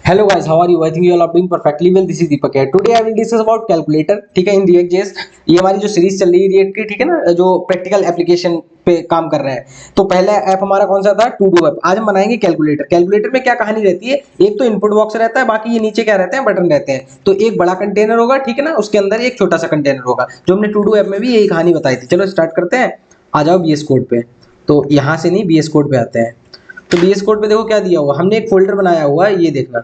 Hello guys, how are you? I think you all are doing perfectly well. This is Deepak here. Today I will discuss about calculator. ठीक है, इन React.js ये हमारी जो series चल रही है React की, ठीक है ना, जो प्रैक्टिकल एप्लीकेशन पे काम कर रहे हैं। तो पहला ऐप हमारा कौन सा था? To do app. आज हम बनाएंगे कैलकुलेटर। कैलकुलेटर में क्या कहानी रहती है? एक तो इनपुट बॉक्स रहता है, बाकी ये नीचे क्या रहते हैं, बटन रहते हैं। तो एक बड़ा कंटेनर होगा, ठीक है ना, उसके अंदर एक छोटा सा कंटेनर होगा। जो हमने टू डू ऐप में भी यही कहानी बताई थी। चलो स्टार्ट करते हैं। आ जाओ बीएस कोड पे। तो यहाँ से नहीं, बीएस कोड पे आते हैं। तो बीएस कोड पे देखो क्या दिया हुआ, हमने एक फोल्डर बनाया हुआ है, ये देखना।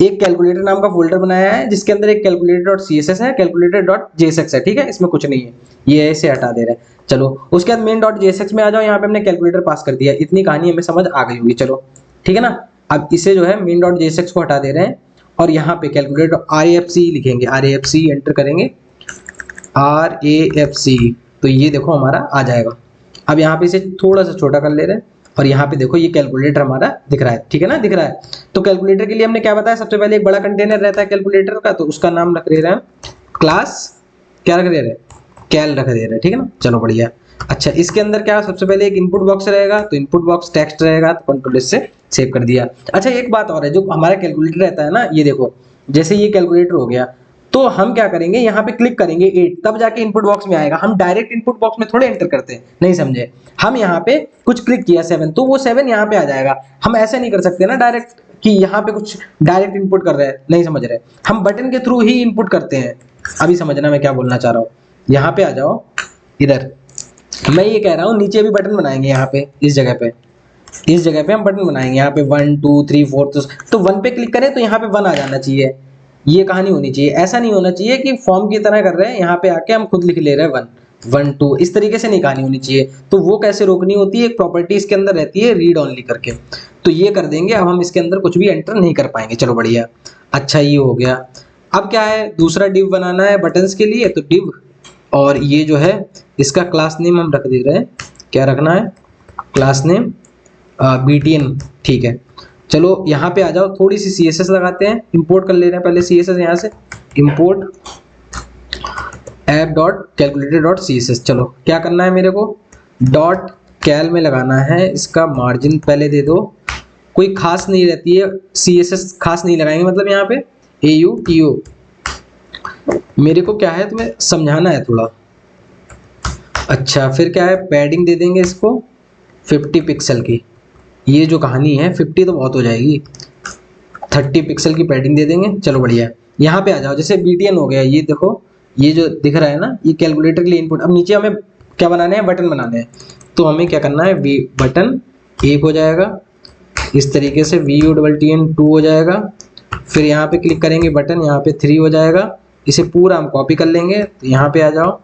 एक कैलकुलेटर नाम का फोल्डर बनाया है जिसके अंदर एक कैलकुलेटर डॉट सीएसएस है, कैलकुलेटर डॉट जेएसएक्स है, ठीक है, इसमें कुछ नहीं है, ये ऐसे हटा दे रहे हैं। चलो उसके बाद मेन डॉट जेएसएक्स में आ जाओ, यहाँ पे हमने कैलकुलेटर पास कर दिया। इतनी कहानी हमें समझ आ गई होगी। चलो ठीक है ना। अब इसे जो है मेन डॉट जेएसएक्स को हटा दे रहे हैं और यहाँ पे कैलकुलेटर RAFC लिखेंगे, RAFC एंटर करेंगे, RAFC। तो ये देखो हमारा आ जाएगा। अब यहाँ पे इसे थोड़ा सा छोटा कर ले रहे हैं और यहाँ पे देखो ये कैलकुलेटर हमारा दिख रहा है, ठीक है ना, दिख रहा है। तो कैलकुलेटर के लिए हमने क्या बताया, सबसे पहले एक बड़ा कंटेनर रहता है कैलकुलेटर का, तो उसका नाम रख दे रहे हैं क्लास, क्या रख दे रहे हैं, कैल रख दे रहे हैं, ठीक है ना। चलो बढ़िया। अच्छा, इसके अंदर क्या, सबसे पहले एक इनपुट बॉक्स रहेगा, तो इनपुट बॉक्स टेक्स्ट रहेगा, तो कंट्रोल एस से सेव कर दिया। अच्छा एक बात और है, जो हमारा कैलकुलेटर रहता है ना, ये देखो जैसे ये कैलकुलेटर हो गया, तो हम क्या करेंगे, यहाँ पे क्लिक करेंगे 8, तब जाके इनपुट बॉक्स में आएगा। हम डायरेक्ट इनपुट बॉक्स में थोड़े एंटर करते हैं, नहीं समझे। हम यहाँ पे कुछ क्लिक किया 7, तो वो 7 यहाँ पे आ जाएगा। हम ऐसे नहीं कर सकते ना डायरेक्ट कि यहाँ पे कुछ डायरेक्ट इनपुट कर रहे हैं, नहीं समझ रहे। हम बटन के थ्रू ही इनपुट करते हैं। अभी समझना मैं क्या बोलना चाह रहा हूँ। यहाँ पे आ जाओ, इधर मैं ये कह रहा हूँ, नीचे भी बटन बनाएंगे, यहाँ पे इस जगह पे, इस जगह पे हम बटन बनाएंगे, यहाँ पे 1 2 3 4। तो 1 पे क्लिक करें तो यहाँ पे 1 आ जाना चाहिए। ये कहानी होनी चाहिए। ऐसा नहीं होना चाहिए कि फॉर्म की तरह कर रहे हैं, यहाँ पे आके हम खुद लिख ले रहे हैं 1 1 2, इस तरीके से नहीं कहानी होनी चाहिए। तो वो कैसे रोकनी होती है, एक प्रॉपर्टी इसके अंदर रहती है रीड ओनली करके, तो ये कर देंगे। अब हम इसके अंदर कुछ भी एंटर नहीं कर पाएंगे। चलो बढ़िया। अच्छा ये हो गया। अब क्या है, दूसरा डिव बनाना है बटन्स के लिए, तो डिव, और ये जो है इसका क्लास नेम हम रख दे रहे हैं, क्या रखना है, क्लास नेम BTN, ठीक है। चलो यहाँ पे आ जाओ, थोड़ी सी CSS लगाते हैं, इंपोर्ट कर ले रहे हैं पहले CSS यहाँ से, import app dot calculator dot CSS। चलो क्या करना है मेरे को, डॉट कैल में लगाना है, इसका मार्जिन पहले दे दो, कोई खास नहीं रहती है, CSS खास नहीं लगाएंगे, मतलब यहाँ पे AUTO। मेरे को क्या है, तुम्हें समझाना है थोड़ा। अच्छा फिर क्या है, पैडिंग दे देंगे इसको 50 पिक्सल की। ये जो कहानी है 50 तो बहुत हो जाएगी, 30 पिक्सल की पैडिंग दे देंगे। चलो बढ़िया। यहाँ पे आ जाओ, जैसे BTN हो गया, ये देखो ये जो दिख रहा है ना, ये कैलकुलेटर के लिए इनपुट। अब नीचे हमें क्या बनाने हैं, बटन बनाने हैं। तो हमें क्या करना है, बटन 1 हो जाएगा, इस तरीके से VUTN 2 हो जाएगा। फिर यहाँ पे क्लिक करेंगे बटन, यहाँ पे 3 हो जाएगा। इसे पूरा हम कॉपी कर लेंगे, तो यहाँ पे आ जाओ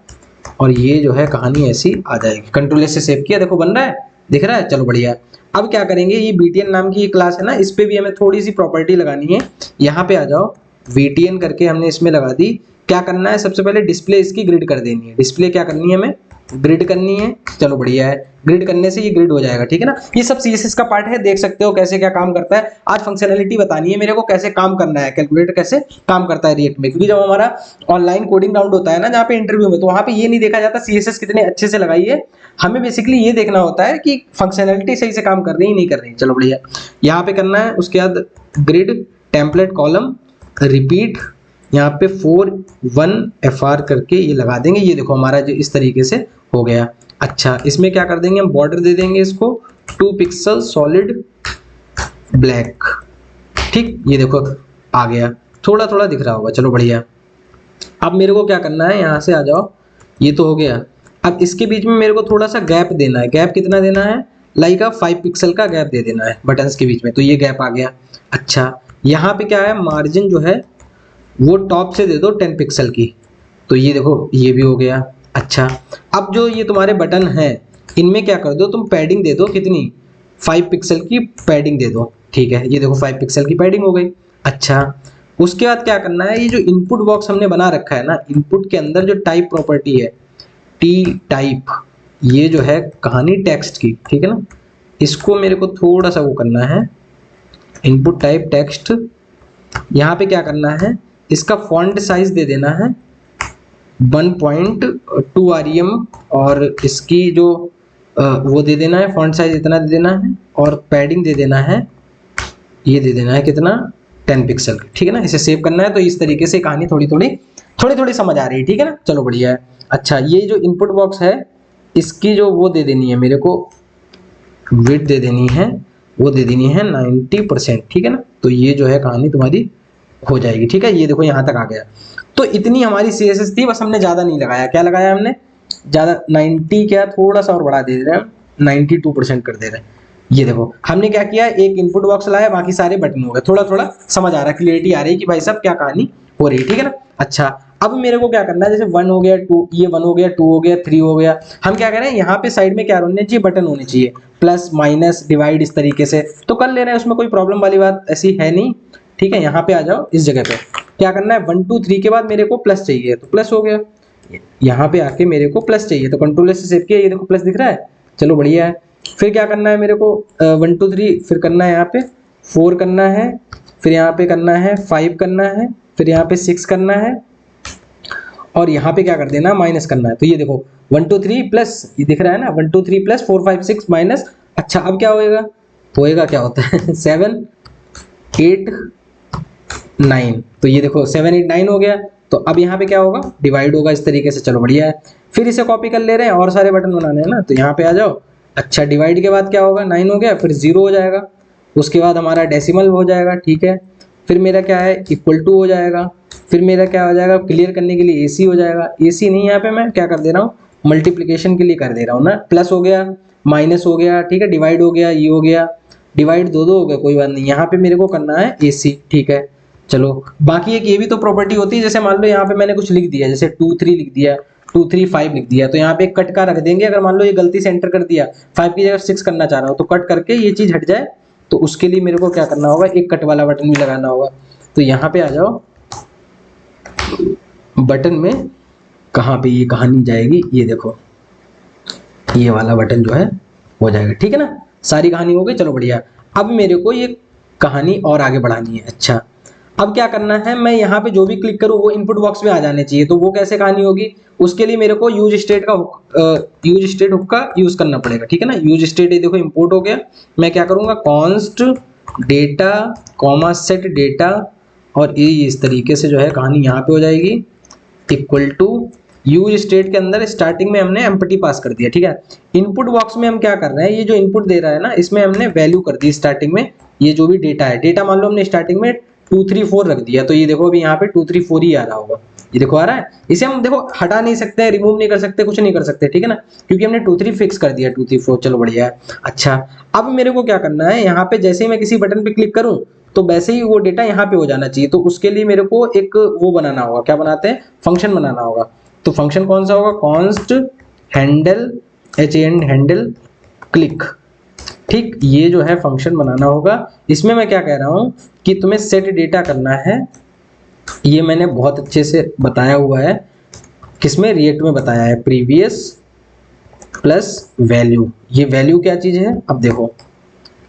और ये जो है कहानी ऐसी आ जाएगी। कंट्रोल से सेव किया, देखो बन रहा है, दिख रहा है। चलो बढ़िया। अब क्या करेंगे, ये BTN नाम की ये क्लास है ना, इस पे भी हमें थोड़ी सी प्रॉपर्टी लगानी है। यहाँ पे आ जाओ, BTN करके हमने इसमें लगा दी। क्या करना है, सबसे पहले डिस्प्ले इसकी ग्रिड कर देनी है। डिस्प्ले क्या करनी है, हमें ग्रिड करनी है। चलो बढ़िया है, ग्रिड करने से ये ग्रिड हो जाएगा, ठीक है ना। ये सब CSS का पार्ट है, देख सकते हो कैसे क्या काम करता है। आज फंक्शनैलिटी बतानी है मेरे को, कैसे काम करना है, कैलकुलेटर कैसे काम करता है रिएक्ट में। क्योंकि जब हमारा ऑनलाइन कोडिंग राउंड होता है ना, जहाँ पे इंटरव्यू में, तो वहाँ पे ये नहीं देखा जाता CSS कितने अच्छे से लगाई है। हमें बेसिकली ये देखना होता है कि फंक्शनैलिटी सही से काम कर रही है नहीं कर रही है। चलो बढ़िया, यहाँ पे करना है। उसके बाद ग्रिड टेम्पलेट कॉलम रिपीट, यहाँ पे 4 1 FR करके ये लगा देंगे। ये देखो हमारा जो इस तरीके से हो गया। अच्छा इसमें क्या कर देंगे, हम बॉर्डर दे देंगे इसको 2 पिक्सल सॉलिड ब्लैक, ठीक। ये देखो आ गया, थोड़ा थोड़ा दिख रहा होगा। चलो बढ़िया। अब मेरे को क्या करना है, यहाँ से आ जाओ, ये तो हो गया। अब इसके बीच में मेरे को थोड़ा सा गैप देना है। गैप कितना देना है, लाइक 5 पिक्सल का गैप दे देना है बटन्स के बीच में, तो ये गैप आ गया। अच्छा यहाँ पे क्या है, मार्जिन जो है वो टॉप से दे दो 10 पिक्सल की, तो ये देखो ये भी हो गया। अच्छा अब जो ये तुम्हारे बटन हैं, इनमें क्या कर दो, तुम पैडिंग दे दो, कितनी, 5 पिक्सल की पैडिंग दे दो, ठीक है। ये देखो 5 पिक्सल की पैडिंग हो गई। अच्छा उसके बाद क्या करना है, ये जो इनपुट बॉक्स हमने बना रखा है ना, इनपुट के अंदर जो टाइप प्रॉपर्टी है T टाइप, ये जो है कहानी टेक्स्ट की, ठीक है ना, इसको मेरे को थोड़ा सा वो करना है, इनपुट टाइप टेक्स्ट। यहाँ पे क्या करना है, इसका फॉन्ट साइज दे देना है 1.2 REM, और इसकी जो वो दे देना है, फॉन्ट साइज इतना दे देना है, और पैडिंग दे देना है, ये दे देना है कितना, 10 पिक्सल, ठीक है ना। इसे सेव करना है, तो इस तरीके से कहानी थोड़ी थोड़ी समझ आ रही है, ठीक है ना। चलो बढ़िया है। अच्छा, ये जो इनपुट बॉक्स है इसकी जो वो दे देनी है मेरे को, विड्थ दे देनी है, वो दे देनी है 90%, ठीक है ना। तो ये जो है कहानी तुम्हारी हो जाएगी, ठीक है। ये देखो यहाँ तक आ गया। तो इतनी हमारी CSS थी, बस हमने ज़्यादा नहीं लगाया। क्या लगाया हमने? ज़्यादा 90 क्या, थोड़ा सा और बढ़ा दे रहे हैं, 92% कर दे रहे हैं। ये देखो हमने क्या किया, एक इनपुट बॉक्स लाया, बाकी सारे बटन हो गए। थोड़ा थोड़ा समझ आ रहा है, क्लियरिटी आ रही है कि भाई साहब क्या कहानी हो रही है, ठीक है ना। अच्छा, अब मेरे को क्या करना है, जैसे 1 हो गया, 2, ये 1 हो गया, 2 हो गया, 3 हो गया, हम क्या करें, यहाँ पे साइड में क्या होने चाहिए, बटन होने चाहिए, प्लस माइनस डिवाइड, इस तरीके से तो कर ले रहे हैं, उसमें कोई प्रॉब्लम वाली बात ऐसी है नहीं, ठीक है। यहाँ पे आ जाओ, इस जगह पे क्या करना है, 1 2 3 के बाद मेरे को प्लस चाहिए, तो प्लस हो गया। यहाँ पे आके मेरे को प्लस चाहिए, तो कंट्रोल से सेव किया, ये देखो प्लस दिख रहा है। चलो बढ़िया है। फिर क्या करना है मेरे को, 1 2 3, फिर करना है यहाँ पे 4 करना है, फिर यहाँ पे करना है 5 करना है, फिर यहाँ पे 6 करना है, और यहाँ पे क्या कर देना, माइनस करना है। तो ये देखो 1 2 3 प्लस, ये दिख रहा है ना, 1 2 3 प्लस 4 5 6 माइनस। अच्छा, अब क्या होएगा क्या होता है 7 8 9, तो ये देखो 7 8 9 हो गया। तो अब यहाँ पे क्या होगा, डिवाइड होगा इस तरीके से। चलो बढ़िया है। फिर इसे कॉपी कर ले रहे हैं, और सारे बटन बनाने हैं ना, तो यहाँ पे आ जाओ। अच्छा, डिवाइड के बाद क्या होगा, 9 हो गया, फिर 0 हो जाएगा, उसके बाद हमारा डेसिमल हो जाएगा, ठीक है। फिर मेरा क्या है, इक्वल टू हो जाएगा, फिर मेरा क्या हो जाएगा, क्लियर करने के लिए AC हो जाएगा। AC नहीं, यहाँ पे मैं क्या कर दे रहा हूँ, मल्टीप्लीकेशन के लिए कर दे रहा हूँ ना, प्लस हो गया, माइनस हो गया, ठीक है, डिवाइड हो गया, ये हो गया, डिवाइड दो हो गया, कोई बात नहीं। यहाँ पे मेरे को करना है AC, ठीक है। चलो, बाकी एक ये भी तो प्रॉपर्टी होती है, जैसे मान लो यहाँ पे मैंने कुछ लिख दिया, जैसे 2 3 लिख दिया, 2 3 5 लिख दिया, तो यहाँ पे एक कट का रख देंगे। अगर मान लो ये गलती से एंटर कर दिया, 5 की जगह 6 करना चाह रहा हूँ, तो कट करके ये चीज हट जाए, तो उसके लिए मेरे को क्या करना होगा, एक कट वाला बटन भी लगाना होगा। तो यहाँ पे आ जाओ, बटन में कहाँ पे ये कहानी जाएगी, ये देखो, ये वाला बटन जो है हो जाएगा, ठीक है ना। सारी कहानी हो गई, चलो बढ़िया। अब मेरे को ये कहानी और आगे बढ़ानी है। अच्छा, अब क्या करना है, मैं यहाँ पे जो भी क्लिक करूँ वो इनपुट बॉक्स में आ जाने चाहिए। तो वो कैसे कहानी होगी, उसके लिए मेरे को यूज स्टेट हुक का यूज करना पड़ेगा, ठीक है ना। यूज स्टेट, ये देखो इंपोर्ट हो गया। मैं क्या करूंगा, const data comma set data, और ये इस तरीके से जो है कहानी यहाँ पे हो जाएगी, इक्वल टू यूज स्टेट के अंदर स्टार्टिंग में हमने एम्प्टी पास कर दिया, ठीक है। इनपुट बॉक्स में हम क्या कर रहे हैं, ये जो इनपुट दे रहा है ना, इसमें हमने वैल्यू कर दी स्टार्टिंग में। ये जो भी डेटा है, डेटा मान लो हमने स्टार्टिंग में 2 3 4 रख दिया, तो ये देखो अभी यहाँ पे 2 3 4 ही आ रहा होगा, ये देखो आ रहा है। इसे हम देखो हटा नहीं सकते, रिमूव नहीं कर सकते, कुछ नहीं कर सकते, ठीक है ना, क्योंकि हमने 2 3 फिक्स कर दिया, 2 3 4। चलो बढ़िया है। अच्छा, अब मेरे को क्या करना है, यहाँ पे जैसे ही मैं किसी बटन पे क्लिक करूँ, तो वैसे ही वो डेटा यहाँ पे हो जाना चाहिए। तो उसके लिए मेरे को एक वो बनाना होगा, क्या बनाते हैं, फंक्शन बनाना होगा। तो फंक्शन कौन सा होगा, कॉन्स्ट हैंडल, हैंडल क्लिक, ठीक। ये जो है फंक्शन बनाना होगा। इसमें मैं क्या कह रहा हूं कि तुम्हें सेट डेटा करना है, ये मैंने बहुत अच्छे से बताया हुआ है, किसमें, रिएक्ट में बताया है, प्रीवियस प्लस वैल्यू। ये वैल्यू क्या चीज है, अब देखो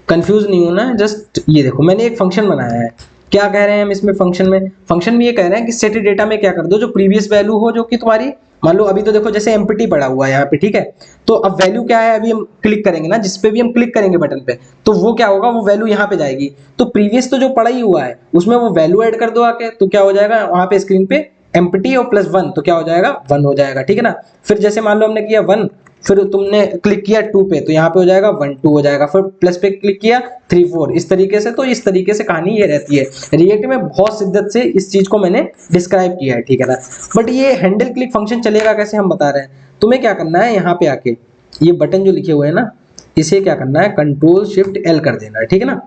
कंफ्यूज नहीं होना है, जस्ट ये देखो मैंने एक फंक्शन बनाया है। क्या कह रहे हैं हम इसमें, फंक्शन में ये कह रहे हैं कि सेट डेटा में क्या कर दो, जो प्रीवियस वैल्यू हो, जो कि तुम्हारी मान लो अभी तो देखो जैसे एम्प्टी पड़ा हुआ है यहाँ पे, ठीक है। तो अब वैल्यू क्या है, अभी हम क्लिक करेंगे ना, जिस पे भी हम क्लिक करेंगे बटन पे, तो वो क्या होगा, वो वैल्यू यहाँ पे जाएगी। तो प्रीवियस तो जो पड़ा ही हुआ है उसमें वो वैल्यू ऐड कर दो आके, तो क्या हो जाएगा वहां पे स्क्रीन पे, एम्प्टी और प्लस 1, तो क्या हो जाएगा, 1 हो जाएगा, ठीक है ना। फिर जैसे मान लो हमने किया 1, फिर तुमने क्लिक किया 2 पे, तो यहाँ पे हो जाएगा 1 2 हो जाएगा, फिर प्लस पे क्लिक किया 3 4, इस तरीके से। तो इस तरीके से कहानी ये रहती है। रिएक्ट में बहुत शिद्दत से इस चीज को मैंने डिस्क्राइब किया है, ठीक है ना। बट ये हैंडल क्लिक फंक्शन चलेगा कैसे, हम बता रहे हैं। तुम्हें क्या करना है, यहाँ पे आके ये बटन जो लिखे हुए हैं ना, इसे क्या करना है, कंट्रोल शिफ्ट L कर देना है, ठीक है ना।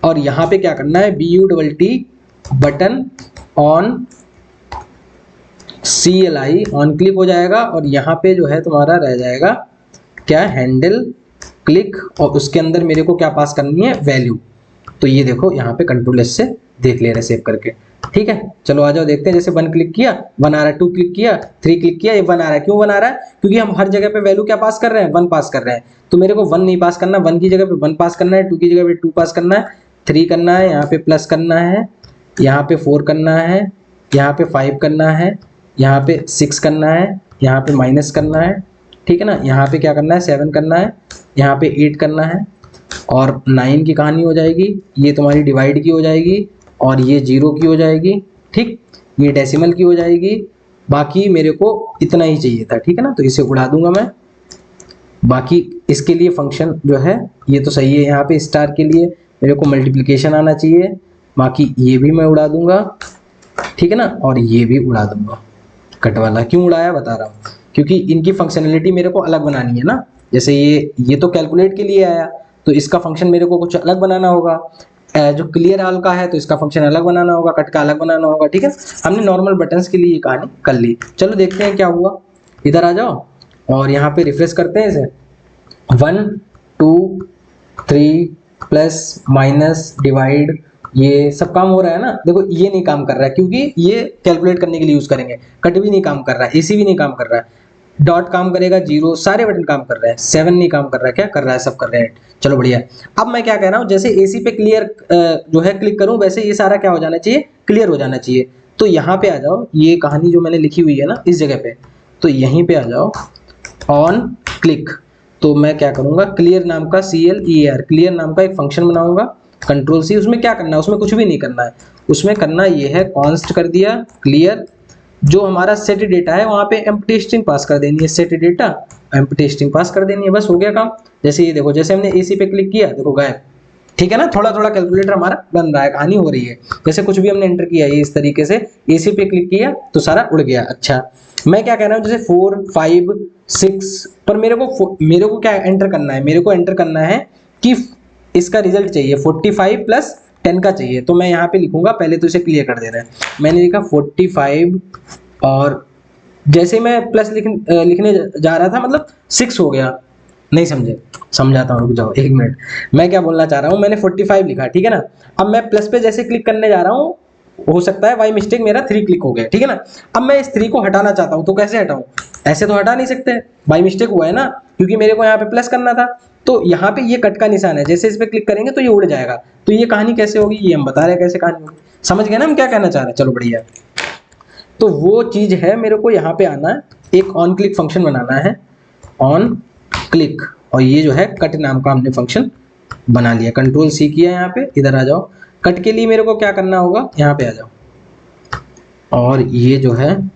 और यहाँ पे क्या करना है, BUTT button on CLI on click हो जाएगा, और यहाँ पे जो है तुम्हारा रह जाएगा क्या, हैंडल क्लिक, और उसके अंदर मेरे को क्या पास करनी है, वैल्यू। तो ये देखो यहाँ पे कंट्रोल S से देख ले रहे सेव करके, ठीक है। चलो आ जाओ देखते हैं, जैसे 1 क्लिक किया 1 आ रहा है, 2 क्लिक किया 3 क्लिक किया, ये 1 आ रहा है। क्यों 1 आ रहा है, क्योंकि हम हर जगह पे वैल्यू क्या पास कर रहे हैं, 1 पास कर रहे हैं। तो मेरे को 1 नहीं पास करना, 1 की जगह पे 1 पास करना है, 2 की जगह पे 2 पास करना है, 3 करना है, यहाँ पे प्लस करना है, यहाँ पे 4 करना है, यहाँ पे 5 करना है, यहाँ पे 6 करना है, यहाँ पे माइनस करना है, ठीक है ना। यहाँ पे क्या करना है, 7 करना है, यहाँ पे 8 करना है, और 9 की कहानी हो जाएगी, ये तुम्हारी डिवाइड की हो जाएगी, और ये 0 की हो जाएगी, ठीक, ये डेसिमल की हो जाएगी। बाकी मेरे को इतना ही चाहिए था, ठीक है ना, तो इसे उड़ा दूंगा मैं। बाकी इसके लिए फंक्शन जो है ये तो सही है, यहाँ पे स्टार के लिए मेरे को मल्टीप्लिकेशन आना चाहिए, बाकी ये भी मैं उड़ा दूंगा, ठीक है ना, और ये भी उड़ा दूंगा। कट वाला क्यों उड़ाया बता रहा हूँ, क्योंकि इनकी फंक्शनैलिटी मेरे को अलग बनानी है ना। जैसे ये तो कैलकुलेट के लिए आया, तो इसका फंक्शन मेरे को कुछ अलग बनाना होगा। जो क्लियर ऑल का है तो इसका फंक्शन अलग बनाना होगा, कट का अलग बनाना होगा, ठीक है। हमने नॉर्मल बटन्स के लिए ये कहानी कर ली। चलो देखते हैं क्या हुआ। इधर आ जाओ और यहाँ पे रिफ्रेश करते हैं इसे। 1 2 3 प्लस माइनस डिवाइड, ये सब काम हो रहा है ना। देखो ये नहीं काम कर रहा है क्योंकि ये कैलकुलेट करने के लिए यूज करेंगे। कट भी नहीं काम कर रहा है, एसी भी नहीं काम कर रहा है, डॉट काम करेगा, 0, सारे बटन काम कर रहे हैं, 7 नहीं काम कर रहा है, क्या कर रहा है, सब कर रहे हैं। चलो बढ़िया। अब मैं क्या कह रहा हूँ, जैसे एसी पे क्लियर जो है क्लिक करूं, वैसे ये सारा क्या हो जाना चाहिए, क्लियर हो जाना चाहिए। तो यहाँ पे आ जाओ, ये कहानी जो मैंने लिखी हुई है ना इस जगह पे, तो यहीं पे आ जाओ, ऑन क्लिक। तो मैं क्या करूंगा, क्लियर नाम का CLER क्लियर नाम का एक फंक्शन बनाऊंगा, कंट्रोल C। उसमें क्या करना है, उसमें कुछ भी नहीं करना है, उसमें करना ये है, कॉन्स्ट कर दिया क्लियर, जो हमारा सेट डेटा है वहां पे एम्प्टी स्ट्रिंग पास कर देनी है, set data empty string pass कर देनी है, बस हो गया काम। जैसे ये देखो, जैसे हमने एसी पे क्लिक किया, देखो गायब, ठीक है ना। थोड़ा थोड़ा कैलकुलेटर हमारा बन रहा है, कहानी हो रही है। जैसे कुछ भी हमने एंटर किया है इस तरीके से, एसी पे क्लिक किया तो सारा उड़ गया। अच्छा, मैं क्या कह रहा हूँ, जैसे 4 5 6 पर मेरे को क्या एंटर करना है, मेरे को एंटर करना है कि इसका रिजल्ट चाहिए 45 प्लस 10 का चाहिए। तो मैं यहाँ पे लिखूंगा, पहले तो इसे क्लियर कर दे रहे हैं। मैंने लिखा 45 और जैसे मैं प्लस लिखने जा रहा था, मतलब 6 हो गया। नहीं समझे, समझाता हूँ, रुक जाओ 1 मिनट। मैं क्या बोलना चाह रहा हूँ, मैंने 45 लिखा, ठीक है ना। अब मैं प्लस पे जैसे क्लिक करने जा रहा हूँ, हो सकता है बाई मिस्टेक मेरा 3 क्लिक हो गया, ठीक है ना। अब मैं इस 3 को हटाना चाहता हूँ, तो कैसे हटाऊं, ऐसे तो हटा नहीं सकते, बाई मिस्टेक हुआ है ना, क्योंकि मेरे को यहाँ पे प्लस करना था। तो यहाँ पे ये कट का निशान है, जैसे इस पे क्लिक करेंगे तो ये उड़ जाएगा। तो ये कहानी कैसे होगी, ये हम बता रहे हैं कैसे कहानी होगी। समझ गए ना हम क्या कहना चाह रहे हैं। चलो बढ़िया। तो वो चीज है, मेरे को यहाँ पे आना है, एक ऑन क्लिक फंक्शन बनाना है, ऑन क्लिक, और ये जो है कट नाम का हमने फंक्शन बना लिया। कंट्रोल C किया, यहाँ पे इधर आ जाओ। कट के लिए मेरे को क्या करना होगा, यहाँ पे आ जाओ, और ये जो है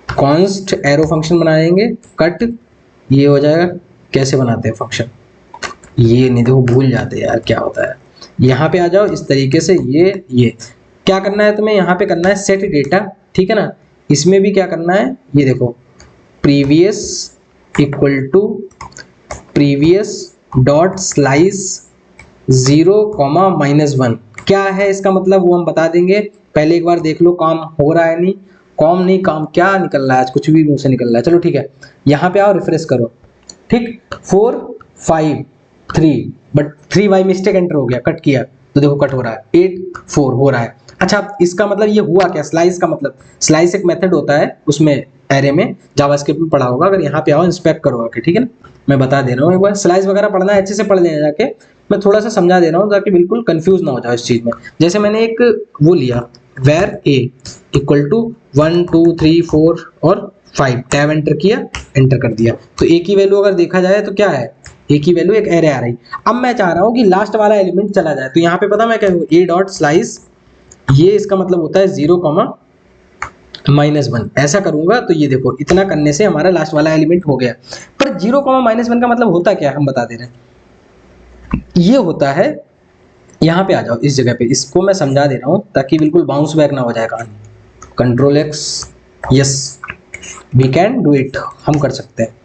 कॉन्स्ट एरो फंक्शन बनाएंगे, कट, ये हो जाएगा। कैसे बनाते हैं फंक्शन, ये नहीं, देखो भूल जाते हैं यार क्या होता है। यहाँ पे आ जाओ इस तरीके से, ये क्या करना है तुम्हें, यहाँ पे करना है सेट डेटा, ठीक है ना। इसमें भी क्या करना है, ये देखो, previous equal to previous dot slice 0,-1। क्या है इसका मतलब, वो हम बता देंगे। पहले एक बार देख लो काम हो रहा है, नहीं कॉम नहीं, काम क्या निकल रहा है आज, कुछ भी मुंह से निकल रहा है। चलो ठीक है, यहाँ पे आओ, रिफ्रेश करो, ठीक। 4 5 3, बट 3 बाई मिस्टेक एंटर हो गया, कट किया तो देखो कट हो रहा है, 8 4 हो रहा है। अच्छा, इसका मतलब ये हुआ क्या, स्लाइस का मतलब, स्लाइस एक मेथड होता है उसमें, एरे में, जावास्क्रिप्ट में पढ़ा होगा। अगर यहाँ पे आओ, इंस्पेक्ट करो आके, ठीक है ना। मैं बता दे रहा हूँ, एक बार स्लाइस वगैरह पढ़ना है अच्छे से पढ़ लेना जाके, मैं थोड़ा सा समझा दे रहा हूँ ताकि बिल्कुल कंफ्यूज ना हो जाए इस चीज में। जैसे मैंने एक वो लिया, वेर a इक्वल टू 1 2 3 4 और 5, टैब एंटर किया, एंटर कर दिया। तो a की वैल्यू अगर देखा जाए तो क्या है, a की वैल्यू एक एरे आ रही। अब मैं चाह रहा हूँ कि लास्ट वाला एलिमेंट चला जाए, तो यहाँ पे पता मैं क्या हूँ, a डॉट स्लाइस, ये इसका मतलब होता है 0,-1। ऐसा करूंगा तो ये देखो, इतना करने से हमारा लास्ट वाला एलिमेंट हो गया। पर 0,-1 का मतलब होता क्या है, हम बता दे रहे हैं। ये होता है, यहाँ पे आ जाओ इस जगह पे, इसको मैं समझा दे रहा हूँ ताकि बिल्कुल बाउंस बैक ना हो जाए कहानी। Control X, yes we can do it, हम कर सकते हैं।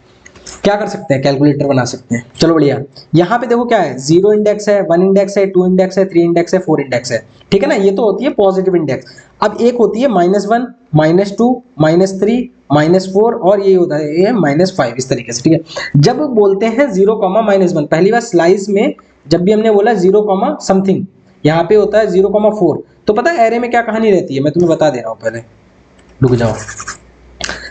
क्या कर सकते हैं, कैलकुलेटर बना सकते हैं। चलो बढ़िया। यहाँ पे देखो क्या है, 0 इंडेक्स है, 1 इंडेक्स है, 2 इंडेक्स है, 3 इंडेक्स है, 4 इंडेक्स है, ठीक है ना। ये तो होती है पॉजिटिव इंडेक्स। अब एक होती है -1 -2 -3 -4, और ये होता है ये -5, इस तरीके से, ठीक है। जब बोलते हैं 0,-1, पहली बार स्लाइस में जब भी हमने बोला 0, समथिंग, यहाँ पे होता है 0,4। तो पता है एरे में क्या कहानी रहती है, मैं तुम्हें बता दे रहा हूँ, पहले रुक जाओ।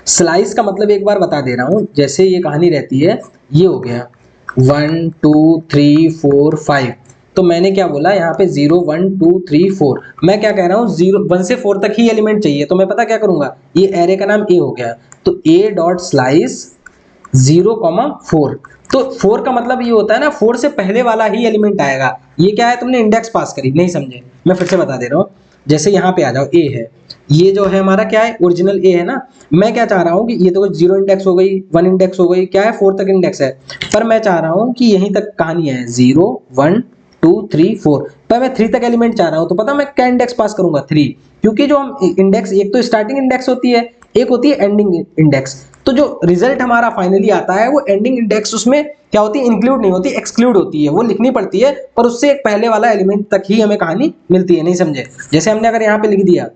स्लाइस का मतलब एक बार बता दे रहा हूं, जैसे ये कहानी रहती है, ये हो गया 1 2 3 4 5। तो मैंने क्या बोला, यहाँ पे 0 1 2 3 4। मैं क्या कह रहा हूँ, 1 से 4 तक ही एलिमेंट चाहिए। तो मैं पता क्या करूंगा, ये एरे का नाम a हो गया, तो a डॉट स्लाइस 0,4। तो 4 का मतलब ये होता है ना 4 से पहले वाला ही एलिमेंट आएगा। ये क्या है, तुमने इंडेक्स पास करी, नहीं समझे, मैं फिर से बता दे रहा हूँ। जैसे यहाँ पे आ जाओ, ए है, ये जो है हमारा क्या है, ओरिजिनल ए है ना। मैं क्या चाह रहा हूँ कि ये तो 0 इंडेक्स हो गई, 1 इंडेक्स हो गई, क्या है 4 तक इंडेक्स है, पर मैं चाह रहा हूँ कि यहीं तक कहानी है, 0 1 2 3 4, पर मैं 3 तक एलिमेंट चाह रहा हूँ, तो पता मैं क्या इंडेक्स पास करूंगा, 3। क्योंकि जो हम इंडेक्स, एक तो स्टार्टिंग इंडेक्स होती है, एक होती है एंडिंग इंडेक्स। तो जो रिजल्ट हमारा फाइनली आता है वो एंडिंग इंडेक्स, उसमें क्या होती है, इंक्लूड नहीं होती, एक्सक्लूड होती है, वो लिखनी पड़ती है, पर उससे एक पहले वाला एलिमेंट तक ही हमें कहानी मिलती है, नहीं समझे। जैसे हमने अगर यहाँ पे लिख दिया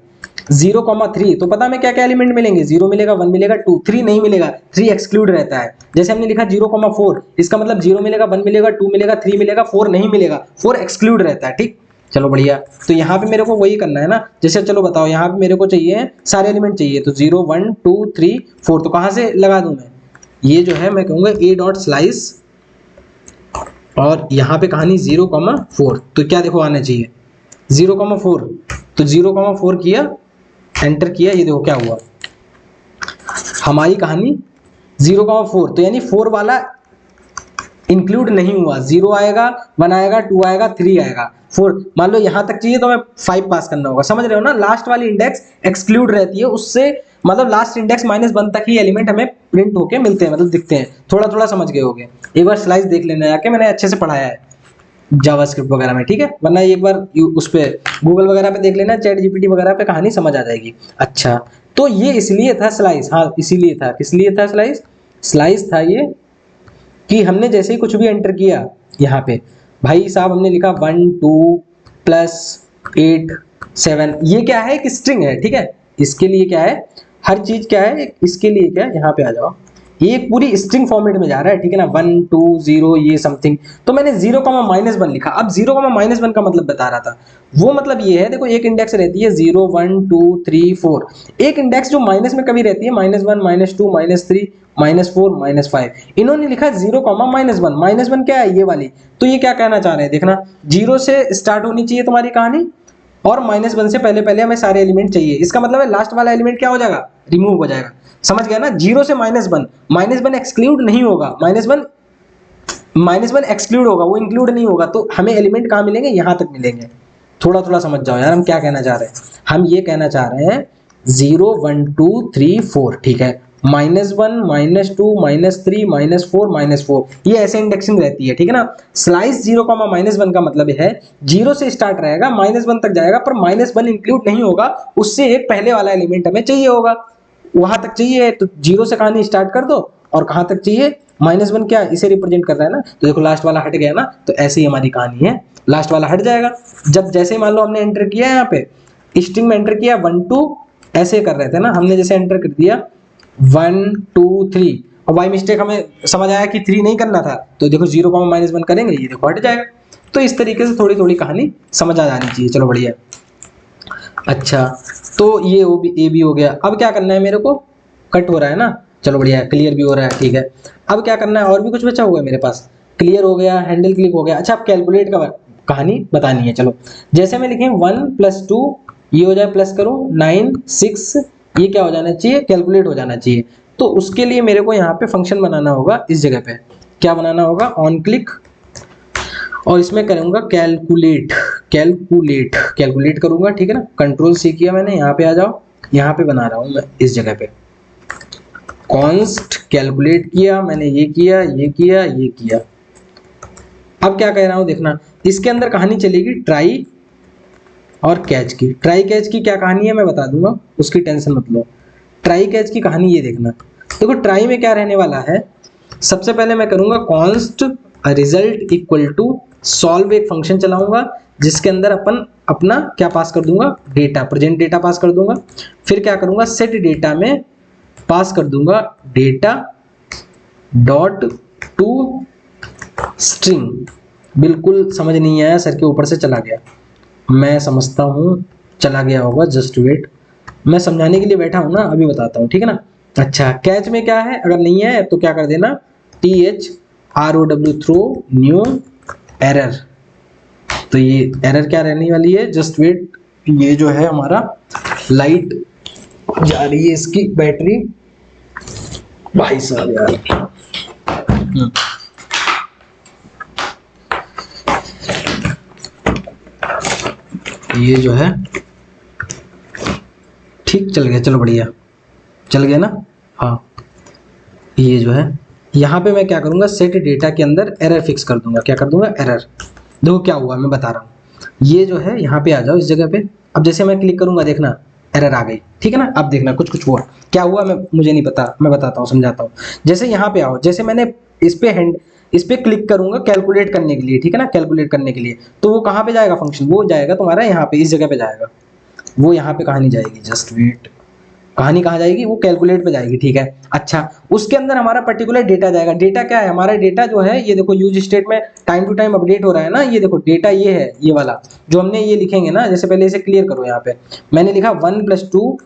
0,3, तो पता हमें क्या क्या एलिमेंट मिलेंगे, 0 मिलेगा, 1 मिलेगा, 2, 3 नहीं मिलेगा, 3 एक्सक्लूड रहता है। जैसे हमने लिखा 0,4, इसका मतलब 0 मिलेगा, 1 मिलेगा, 2 मिलेगा, 3 मिलेगा, 4 नहीं मिलेगा, 4 एक्सक्लूड रहता है, ठीक। चलो बढ़िया, तो यहाँ पे मेरे को वही करना है ना। जैसे चलो बताओ, यहाँ पे मेरे को चाहिए सारे एलिमेंट चाहिए, तो 0 1 2 3 4, तो कहाँ से लगा दूं मैं, ये जो है मैं कहूंगा ए डॉट स्लाइस, और यहाँ पे कहानी 0,4, तो क्या देखो आना चाहिए 0,4, तो 0,4 किया, एंटर किया, ये देखो क्या हुआ, हमारी कहानी 0,4, तो यानी 4 वाला इंक्लूड नहीं हुआ, 0 आएगा, 1 आएगा, 2 आएगा, 3 आएगा, 4 मान लो यहाँ तक चाहिए तो मैं 5 पास करना होगा, समझ रहे हो ना। लास्ट वाली इंडेक्स एक्सक्लूड रहती है, उससे मतलब लास्ट इंडेक्स -1 तक ही एलिमेंट हमें प्रिंट होके मिलते हैं, मतलब दिखते हैं। थोड़ा थोड़ा समझ गए होगे, एक बार स्लाइस देख लेना जाके, मैंने अच्छे से पढ़ाया है जावास्क्रिप्ट वगैरह में, ठीक है। वरना एक बार उस पे गूगल वगैरह पे देख लेना, चैट जीपीटी वगैरह पे, कहानी समझ आ जाएगी। अच्छा, तो ये इसलिए था स्लाइस, हाँ इसीलिए था, किस लिए था स्लाइस, स्लाइस था ये कि हमने जैसे ही कुछ भी एंटर किया यहाँ पे, भाई साहब हमने लिखा 1 2 प्लस 8 7, ये क्या है, एक स्ट्रिंग है, ठीक है। इसके लिए क्या है, हर चीज क्या है, इसके लिए क्या है, यहाँ पे आ जाओ, ये एक पूरी स्ट्रिंग फॉर्मेट में जा रहा है, ठीक है ना, 1 2 0 ये समथिंग। तो मैंने 0,-1 लिखा। अब 0,-1 का मतलब बता रहा था, वो मतलब ये है, देखो एक इंडेक्स रहती है 0 1 2 3 4, एक इंडेक्स जो माइनस में कभी रहती है, -1 -2 -3 -4 -5, इन्होंने लिखा 0,-1, -1 क्या है, ये वाली। तो ये क्या कहना चाह रहे हैं, देखना, 0 से स्टार्ट होनी चाहिए तुम्हारी कहानी, और -1 से पहले पहले हमें सारे एलिमेंट चाहिए। इसका मतलब है लास्ट वाला एलिमेंट क्या हो जाएगा, रिमूव हो जाएगा, समझ गया ना। 0 से -1 एक्सक्लूड नहीं होगा, -1 एक्सक्लूड होगा, वो इंक्लूड नहीं होगा, तो हमें एलिमेंट कहाँ मिलेंगे, यहां तक मिलेंगे। थोड़ा थोड़ा समझ जाओ यार, हम क्या कहना चाह रहे हैं। हम ये कहना चाह रहे हैं 0 1 2 3 4, ठीक है, -1 -2 -3 -4 -4, ये ऐसे इंडेक्सिंग रहती है, ठीक है ना। स्लाइस 0,-1 का मतलब है 0 से स्टार्ट रहेगा, -1 तक जाएगा, पर -1 इंक्लूड नहीं होगा, उससे एक पहले वाला एलिमेंट हमें चाहिए होगा, वहां तक चाहिए। तो 0 से कहानी स्टार्ट कर दो, और कहां तक चाहिए, -1 क्या इसे रिप्रेजेंट कर रहा है ना, तो देखो लास्ट वाला हट गया ना, तो ऐसे ही हमारी कहानी है, लास्ट वाला हट जाएगा। जब जैसे मान लो हमने एंटर किया यहाँ पे स्ट्रिंग में, एंटर किया 1 2, ऐसे कर रहे थे ना, हमने जैसे एंटर कर दिया 1 2 3, और बाई मिस्टेक हमें समझ आया कि 3 नहीं करना था, तो देखो 0,-1 करेंगे, ये देखो हट जाएगा। तो इस तरीके से थोड़ी थोड़ी कहानी समझ आ जानी चाहिए। चलो बढ़िया। अच्छा, तो ये ए भी हो गया। अब क्या करना है मेरे को, कट हो रहा है ना, चलो बढ़िया, क्लियर भी हो रहा है, ठीक है। अब क्या करना है, और भी कुछ बचा हुआ है मेरे पास, क्लियर हो गया, हैंडल क्लिक हो गया। अच्छा, अब कैलकुलेट का कहानी बतानी है। चलो, जैसे मैं लिखे 1 + 2, ये हो जाए, प्लस करूं 9 6, ये क्या हो जाना चाहिए, कैलकुलेट हो जाना चाहिए। तो उसके लिए मेरे को यहाँ पे फंक्शन बनाना होगा, इस जगह पे क्या बनाना होगा, ऑन क्लिक, और इसमें करूंगा कैलकुलेट, कैलकुलेट करूंगा, ठीक है ना। कंट्रोल-C किया मैंने, यहाँ पे आ जाओ, यहाँ पे बना रहा हूं मैं इस जगह पे कॉन्स्ट कैलकुलेट किया मैंने, ये किया, ये किया, ये किया। अब क्या कह रहा हूं देखना, इसके अंदर कहानी चलेगी ट्राई और कैच की। ट्राई कैच की क्या कहानी है मैं बता दूंगा, उसकी टेंशन मत लो। ट्राई कैच की कहानी ये देखना, देखो ट्राई में क्या रहने वाला है, सबसे पहले मैं करूंगा const result equal to solve, एक फंक्शन चलाऊंगा जिसके अंदर अपन अपना क्या पास कर दूंगा, डेटा, प्रेजेंट डेटा पास कर दूंगा। फिर क्या करूंगा, सेट डेटा में पास कर दूंगा डेटा डॉट टू स्ट्रिंग। बिल्कुल समझ नहीं आया, सर के ऊपर से चला गया, मैं समझता हूँ चला गया होगा, जस्ट वेट, मैं समझाने के लिए बैठा हूँ ना, अभी बताता हूँ, ठीक है ना। अच्छा, कैच में क्या है, अगर नहीं है तो क्या कर देना, THROW थ्रो न्यू एरर। तो ये एरर क्या रहने वाली है, जस्ट वेट, ये जो है हमारा लाइट जा रही है, इसकी बैटरी, भाई साहब यार, ये जो है ठीक चल गया, चलो बढ़िया चल गया ना। हाँ ये जो है यहाँ पे मैं क्या करूँगा, सेट डेटा के अंदर एरर फिक्स कर दूंगा। क्या कर दूंगा, एरर। देखो क्या हुआ मैं बता रहा हूँ, ये जो है यहाँ पे आ जाओ इस जगह पे। अब जैसे मैं क्लिक करूंगा देखना एरर आ गई, ठीक है ना। अब देखना कुछ कुछ हुआ, क्या हुआ मैं मुझे नहीं पता, मैं बताता हूँ समझाता हूँ। जैसे यहाँ पे आओ, जैसे मैंने इस पे क्लिक करूंगा कैलकुलेट करने के लिए, ठीक है ना, कैलकुलेट करने के लिए, तो वो कहाँ पे जाएगा फंक्शन, वो जाएगा तुम्हारा यहाँ पे इस जगह पे जाएगा। वो यहाँ पे कहानी जाएगी, जस्ट वेट, कहानी कहाँ जाएगी, वो कैलकुलेट पे जाएगी, ठीक है। अच्छा उसके अंदर हमारा पर्टिकुलर डेटा जाएगा। डेटा क्या है हमारा, डेटा जो है ये देखो यूज स्टेट में टाइम टू टाइम अपडेट हो रहा है ना। ये देखो डेटा ये है, ये वाला जो हमने ये लिखेंगे ना, जैसे पहले इसे क्लियर करो। यहाँ पे मैंने लिखा 1+2,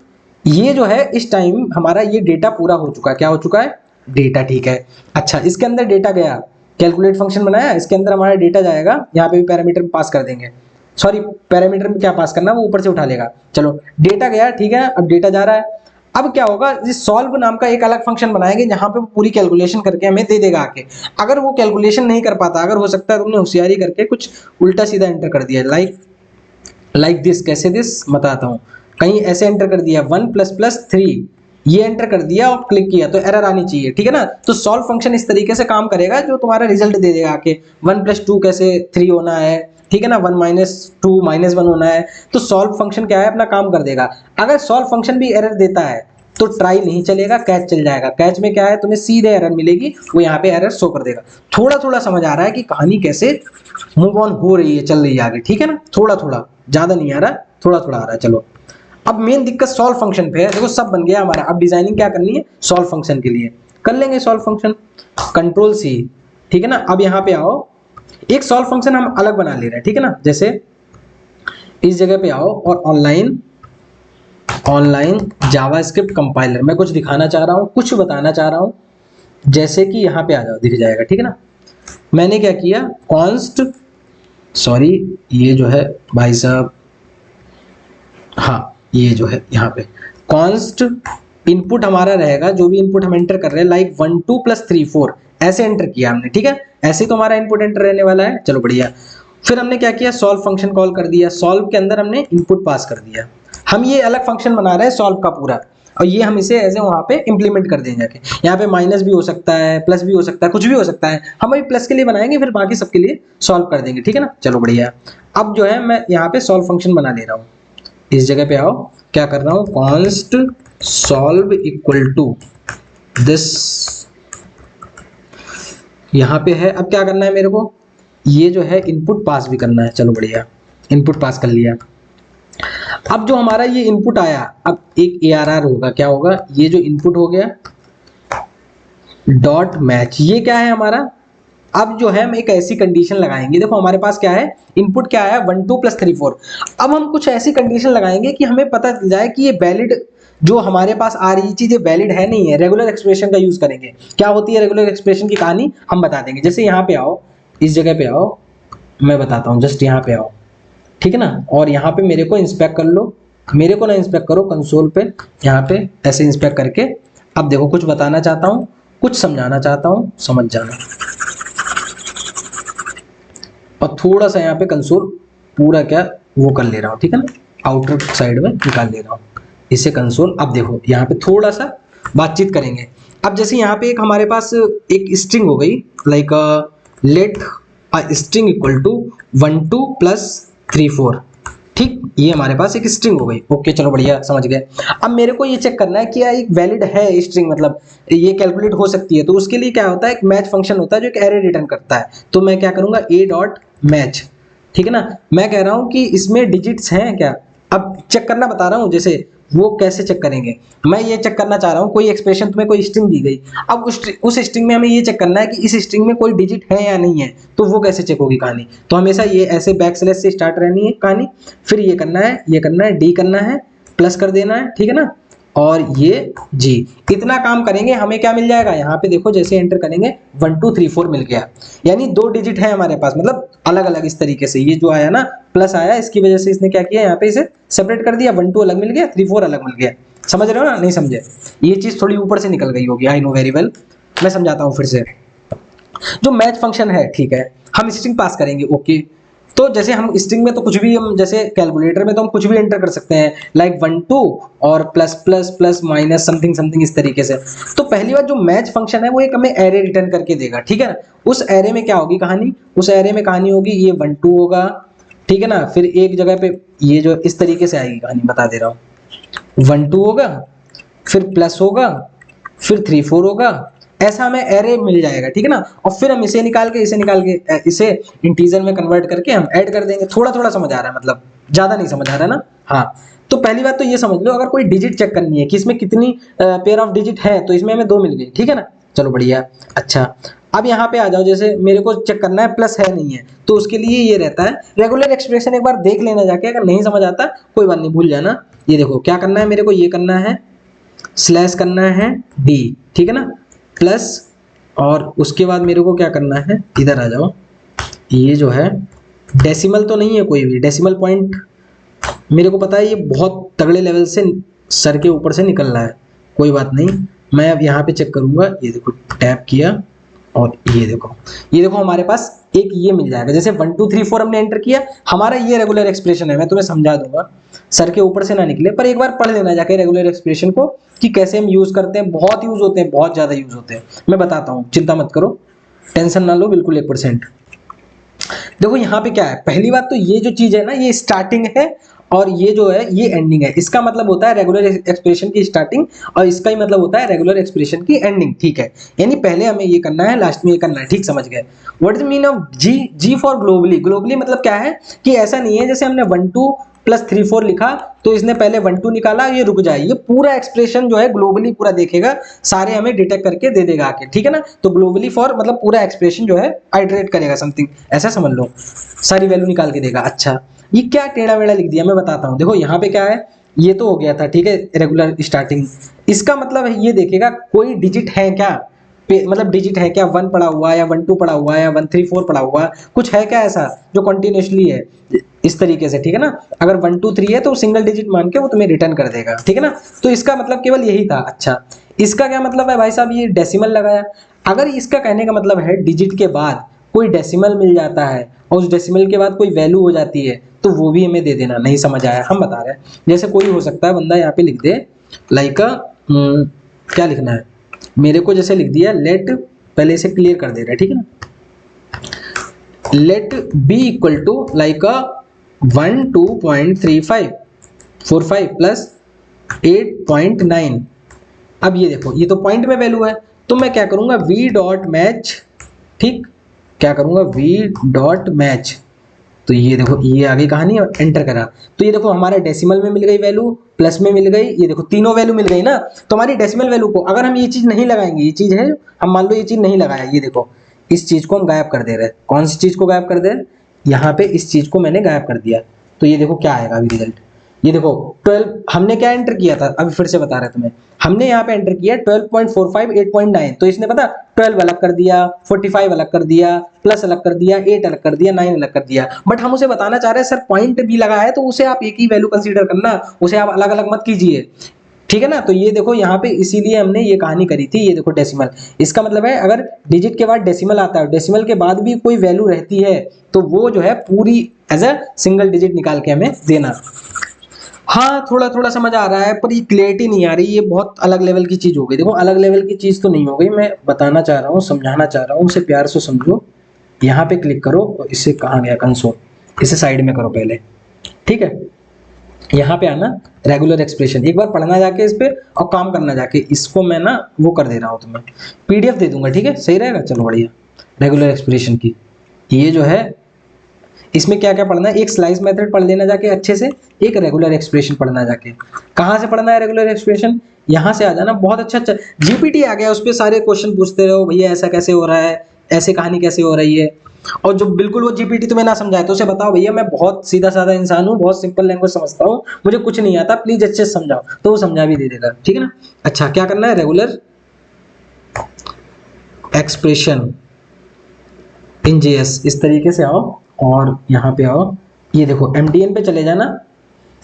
ये जो है इस टाइम हमारा ये डेटा पूरा हो चुका है। क्या हो चुका है, डेटा, ठीक है। अच्छा इसके अंदर डेटा गया, कैलकुलेट फंक्शन बनाया, इसके अंदर हमारा डेटा जाएगा, यहाँ पे भी पैरामीटर पास कर देंगे। सॉरी पैरामीटर में क्या पास करना वो ऊपर से उठा लेगा। चलो डेटा गया, ठीक है, अब डेटा जा रहा है। अब क्या होगा, इस सॉल्व नाम का एक अलग फंक्शन बनाएंगे जहां पे पूरी कैलकुलेशन करके हमें दे देगा आके। अगर वो कैलकुलेशन नहीं कर पाता, अगर हो सकता है तुमने होशियारी करके कुछ उल्टा सीधा एंटर कर दिया, लाइक दिस, कैसे दिस बताता हूँ, कहीं ऐसे एंटर कर दिया 1++3, ये एंटर कर दिया और क्लिक किया तो एरर आनी चाहिए, ठीक है ना। तो सॉल्व फंक्शन इस तरीके से काम करेगा जो तुम्हारा रिजल्ट दे देगा आके 1+2 कैसे 3 होना है, ठीक है ना, 1-2 -1 होना है। तो सॉल्व फंक्शन क्या है, अपना काम कर देगा। अगर सॉल्व फंक्शन भी एरर देता है तो ट्राई नहीं चलेगा, कैच चल जाएगा। कैच में क्या है, तुम्हें सीधे एरर मिलेगी, वो यहाँ पे एरर शो कर देगा। थोड़ा थोड़ा समझ आ रहा है कि कहानी कैसे मूव ऑन हो रही है, चल रही है आगे, ठीक है ना। थोड़ा थोड़ा, ज्यादा नहीं आ रहा, थोड़ा थोड़ा आ रहा है। चलो अब मेन दिक्कत सॉल्व फंक्शन पे है। देखो सब बन गया हमारा, अब डिजाइनिंग क्या करनी है, सॉल्व फंक्शन के लिए कर लेंगे सॉल्व फंक्शन, Ctrl+C, ठीक है ना। अब यहाँ पे आओ, एक सॉल्व फंक्शन हम अलग बना ले रहे हैं, ठीक है ना। जैसे इस जगह पे आओ और ऑनलाइन जावास्क्रिप्ट कंपाइलर, मैं कुछ दिखाना चाह रहा हूँ, कुछ बताना चाह रहा हूँ। जैसे कि यहाँ पे आ जाओ, दिख जाएगा, ठीक है ना। मैंने क्या किया, कॉन्स्ट, सॉरी ये जो है भाई साहब, हाँ ये जो है यहाँ पे कॉन्स्ट इनपुट हमारा रहेगा, जो भी इनपुट हम एंटर कर रहे हैं, लाइक 1 2 +3 4 ऐसे एंटर किया हमने, ठीक है। ऐसे तो हमारा इनपुट एंटर रहने वाला है, चलो बढ़िया। फिर हमने क्या किया, सॉल्व फंक्शन कॉल कर दिया, सॉल्व के अंदर हमने इनपुट पास कर दिया। हम ये अलग फंक्शन बना रहे हैं सॉल्व का पूरा, और ये हम इसे ऐसे वहां पे इंप्लीमेंट कर देंगे जाके। यहाँ पे माइनस भी हो सकता है, प्लस भी हो सकता है, कुछ भी हो सकता है। हम अभी प्लस के लिए बनाएंगे, फिर बाकी सबके लिए सॉल्व कर देंगे, ठीक है ना। चलो बढ़िया। अब जो है मैं यहाँ पे सॉल्व फंक्शन बना ले रहा हूँ, इस जगह पे आओ, क्या कर रहा हूँ, const solve equal to this, यहाँ पे है। अब क्या करना है मेरे को, ये जो है इनपुट पास भी करना है। चलो बढ़िया, इनपुट पास कर लिया। अब जो हमारा ये इनपुट आया, अब एक ARR होगा, क्या होगा, ये जो इनपुट हो गया डॉट मैच, ये क्या है हमारा। अब जो है हम एक ऐसी कंडीशन लगाएंगे, देखो हमारे पास क्या है, इनपुट क्या है 1 2 +3 4। अब हम कुछ ऐसी कंडीशन लगाएंगे कि हमें पता चल जाए कि ये वैलिड, जो हमारे पास आ रही चीज ये वैलिड है नहीं है। रेगुलर एक्सप्रेशन का यूज करेंगे। क्या होती है रेगुलर एक्सप्रेशन की कहानी, हम बता देंगे। जैसे यहाँ पे आओ, इस जगह पे आओ, मैं बताता हूँ, जस्ट यहाँ पे आओ, ठीक है ना। और यहाँ पे मेरे को इंस्पेक्ट कर लो, मेरे को ना इंस्पेक्ट करो, कंसोल पे यहाँ पे ऐसे इंस्पेक्ट करके। अब देखो कुछ बताना चाहता हूँ, कुछ समझाना चाहता हूँ, समझ जाना। और थोड़ा सा यहाँ पे कंसोल पूरा क्या वो कर ले रहा हूँ, ठीक है ना, आउटर साइड में निकाल ले रहा हूँ इसे कंसोल। अब देखो यहाँ पे थोड़ा सा बातचीत करेंगे। अब जैसे यहाँ पे एक हमारे पास एक स्ट्रिंग हो गई, like let string equal to 1 2 +3 4, ठीक, ये हमारे पास एक स्ट्रिंग हो गई। ओके चलो बढ़िया, समझ गए। अब मेरे को ये चेक करना है कि क्या एक वैलिड है स्ट्रिंग, मतलब ये कैलकुलेट हो सकती है। तो उसके लिए क्या होता है, एक मैच फंक्शन होता है जो एक एरे रिटर्न करता है। तो मैं क्या करूंगा, a.मैच, ठीक है ना। मैं कह रहा हूं कि इसमें डिजिट्स हैं क्या, अब चेक करना बता रहा हूं। जैसे वो कैसे चेक करेंगे, मैं ये चेक करना चाह रहा हूँ, कोई एक्सप्रेशन तुम्हें कोई स्ट्रिंग दी गई, अब उस स्ट्रिंग में हमें ये चेक करना है कि इस स्ट्रिंग में कोई डिजिट है या नहीं है। तो वो कैसे चेक होगी कहानी, तो हमेशा ये ऐसे बैकस्लैश से स्टार्ट रहनी है कहानी, फिर ये करना है, ये करना है, डी करना है, प्लस कर देना है, ठीक है ना, और ये जी। इतना काम करेंगे, हमें क्या मिल जाएगा, यहाँ पे देखो जैसे एंटर करेंगे 1 2 3 4 मिल गया। यानी 2 डिजिट है हमारे पास, मतलब अलग अलग इस तरीके से। ये जो आया ना प्लस आया, इसकी वजह से इसने क्या किया, यहाँ पे इसे सेपरेट कर दिया, 1 2 अलग मिल गया, 3 4 अलग मिल गया। समझ रहे हो ना, नहीं समझे, ये चीज थोड़ी ऊपर से निकल गई होगी, आई नो वेरी वेल। मैं समझाता हूँ फिर से। जो मैच फंक्शन है, ठीक है, हम स्ट्रिंग पास करेंगे, ओके। तो जैसे हम स्ट्रिंग में तो कुछ भी, हम जैसे कैलकुलेटर में तो हम कुछ भी एंटर कर सकते हैं, लाइक 1 2 और plus plus plus minus something something इस तरीके से। तो पहली बात जो मैच फंक्शन है वो एक हमें एरे रिटर्न करके देगा, ठीक है ना। उस एरे में क्या होगी कहानी, उस एरे में कहानी होगी ये 1 2 होगा, ठीक है ना, फिर एक जगह पे ये जो इस तरीके से आएगी कहानी, बता दे रहा हूँ, 1 2 होगा, फिर प्लस होगा, फिर 3 4 होगा, ऐसा हमें एरे मिल जाएगा, ठीक है ना। और फिर हम इसे निकाल के इसे इंटीजर में कन्वर्ट करके हम ऐड कर देंगे। थोड़ा थोड़ा समझ आ रहा है, मतलब ज्यादा नहीं समझ आ रहा ना। हाँ, तो पहली बात तो ये समझ लो, अगर कोई डिजिट चेक करनी है कि इसमें कितनी पेयर ऑफ डिजिट है, तो इसमें हमें 2 मिल गई, ठीक है ना। चलो बढ़िया। अच्छा, अब यहाँ पे आ जाओ, जैसे मेरे को चेक करना है प्लस है नहीं है, तो उसके लिए ये रहता है रेगुलर एक्सप्रेशन एक बार देख लेना जाके, अगर नहीं समझ आता कोई बात नहीं, भूल जाना। ये देखो क्या करना है मेरे को, ये करना है स्लैश करना है डी, ठीक है ना, प्लस, और उसके बाद मेरे को क्या करना है, इधर आ जाओ, ये जो है डेसिमल तो नहीं है कोई भी, डेसिमल पॉइंट मेरे को पता है ये बहुत तगड़े लेवल से सर के ऊपर से निकल रहा है, कोई बात नहीं, मैं अब यहाँ पे चेक करूंगा। ये देखो टैप किया और ये देखो हमारे पास एक ये मिल जाएगा, जैसे 1 2 3 4 हमने एंटर किया, हमारा ये रेगुलर एक्सप्रेशन है। मैं तुम्हें समझा दूंगा, सर के ऊपर से ना निकले, पर एक बार पढ़ लेना जाके रेगुलर एक्सप्रेशन को कि कैसे हम यूज करते हैं। बहुत यूज होते हैं, बहुत ज्यादा यूज होते हैं, मैं बताता हूँ, चिंता मत करो, टेंशन ना लो, बिल्कुल 1%। देखो यहाँ पे क्या है, पहली बात तो ये जो चीज है ना, ये स्टार्टिंग है और ये जो है ये एंडिंग है। इसका मतलब होता है रेगुलर एक्सप्रेशन की स्टार्टिंग, और इसका ही मतलब होता है रेगुलर एक्सप्रेशन की एंडिंग, ठीक है। यानी पहले हमें ये करना है, लास्ट में ये करना है, ठीक समझ गए। What is mean of G, G for globally. Globally मतलब क्या है कि ऐसा नहीं है जैसे हमने 1 2 प्लस 3 4 लिखा तो इसने पहले 1 2 निकाला, ये रुक जाए, ये पूरा एक्सप्रेशन जो है ग्लोबली पूरा देखेगा, सारे हमें डिटेक्ट करके दे देगा आके, ठीक है ना। तो ग्लोबली फॉर मतलब पूरा एक्सप्रेशन जो है आइटरेट करेगा समथिंग, ऐसा समझ लो, सारी वैल्यू निकाल के देगा। अच्छा, ये क्या टेढ़ा वेढ़ा लिख दिया, मैं बताता हूँ। देखो यहाँ पे क्या है, ये तो हो गया था, ठीक है, रेगुलर स्टार्टिंग। इसका मतलब है ये देखेगा कोई डिजिट है क्या, मतलब डिजिट है क्या, 1 पड़ा हुआ है या 1 2 पड़ा हुआ है या 1 3 4 पड़ा हुआ है, कुछ है क्या ऐसा जो कंटिन्यूसली है, इस तरीके से, ठीक है ना। अगर 1 2 3 है तो सिंगल डिजिट मान के वो तुम्हें रिटर्न कर देगा, ठीक है ना। तो इसका मतलब केवल यही था। अच्छा, इसका क्या मतलब है भाई साहब, ये डेसिमल लगाया। अगर इसका कहने का मतलब है डिजिट के बाद कोई डेसिमल मिल जाता है और उस डेसिमल के बाद कोई वैल्यू हो जाती है, तो वो भी हमें दे देना। नहीं समझ आया, हम बता रहे हैं, जैसे कोई हो सकता है बंदा यहाँ पे लिख दे लाइक क्या लिखना है मेरे को, जैसे लिख दिया लेट, पहले इसे क्लियर कर दे रहे हैं, ठीक है ना, let B equal to like 12.3545 plus 8.9। अब ये देखो, ये तो पॉइंट में वैल्यू है, तो मैं क्या करूंगा, वी डॉट मैच, ठीक, क्या करूंगा, वी डॉट मैच। तो ये देखो ये आगे कहानी, और एंटर करा, तो ये देखो हमारा डेसिमल में मिल गई वैल्यू, प्लस में मिल गई, ये देखो तीनों वैल्यू मिल गई ना। तो हमारी डेसिमल वैल्यू को अगर हम ये चीज नहीं लगाएंगे, ये चीज है, हम मान लो ये चीज नहीं लगाया, ये देखो इस चीज को हम गायब कर दे रहे हैं। कौन सी चीज को गायब कर दे रहे हैं, यहाँ पे इस चीज को मैंने गायब कर दिया। तो ये देखो क्या आएगा अभी रिजल्ट, ये देखो 12, हमने क्या एंटर किया था, अभी फिर से बता रहे तुम्हें, हमने यहाँ पे एंटर किया 12.45 8.9, तो इसने पता 12 अलग कर दिया, 45 अलग कर दिया, प्लस अलग कर दिया, 8 अलग कर दिया, 9 अलग कर दिया। बट हम उसे बताना चाह रहे हैं सर पॉइंट भी लगा है तो उसे आप एक ही वैल्यू कंसीडर करना, उसे आप अलग अलग मत कीजिए, ठीक है ना। तो ये देखो यहाँ पे इसीलिए हमने ये कहानी करी थी। ये देखो डेसिमल, इसका मतलब है अगर डिजिट के बाद डेसिमल आता है, डेसिमल के बाद भी कोई वैल्यू रहती है, तो वो जो है पूरी एज अ सिंगल डिजिट निकाल के हमें देना। हाँ, थोड़ा थोड़ा समझ आ रहा है, पर ये क्लियरिटी नहीं आ रही, ये बहुत अलग लेवल की चीज हो गई। देखो अलग लेवल की चीज तो नहीं हो गई, मैं बताना चाह रहा हूँ, समझाना चाह रहा हूँ, उसे प्यार से समझो। यहाँ पे क्लिक करो और इससे कहाँ गया कंसोल, इसे साइड में करो पहले, ठीक है। यहाँ पे आना रेगुलर एक्सप्रेशन, एक बार पढ़ना जाके इस पे और काम करना जाके, इसको मैं ना वो कर दे रहा हूँ तुम्हें, पीडीएफ दे दूंगा, ठीक है, सही रहेगा। चलो बढ़िया, रेगुलर एक्सप्रेशन की ये जो है, इसमें क्या क्या पढ़ना है, एक स्लाइस मेथड पढ़ लेना जाके अच्छे से, एक रेगुलर एक्सप्रेशन पढ़ना जाके। कहाँ से पढ़ना है रेगुलर एक्सप्रेशन, यहाँ से आ जाना, बहुत अच्छा अच्छा जीपीटी आ गया, उस पर सारे क्वेश्चन पूछते रहो, भैया ऐसा कैसे हो रहा है, ऐसे कहानी कैसे हो रही है। और जो बिल्कुल वो जीपीटी तुम्हें ना समझाए तो उसे बताओ भैया मैं बहुत सीधा साधा इंसान हूँ, बहुत सिंपल लैंग्वेज समझता हूँ, मुझे कुछ नहीं आता, प्लीज अच्छे से समझाओ, तो वो समझा भी दे देगा, ठीक है ना। अच्छा, क्या करना है, रेगुलर एक्सप्रेशन इन जेएस, इस तरीके से आओ और यहाँ पे आओ, ये देखो एमडीएन पे चले जाना,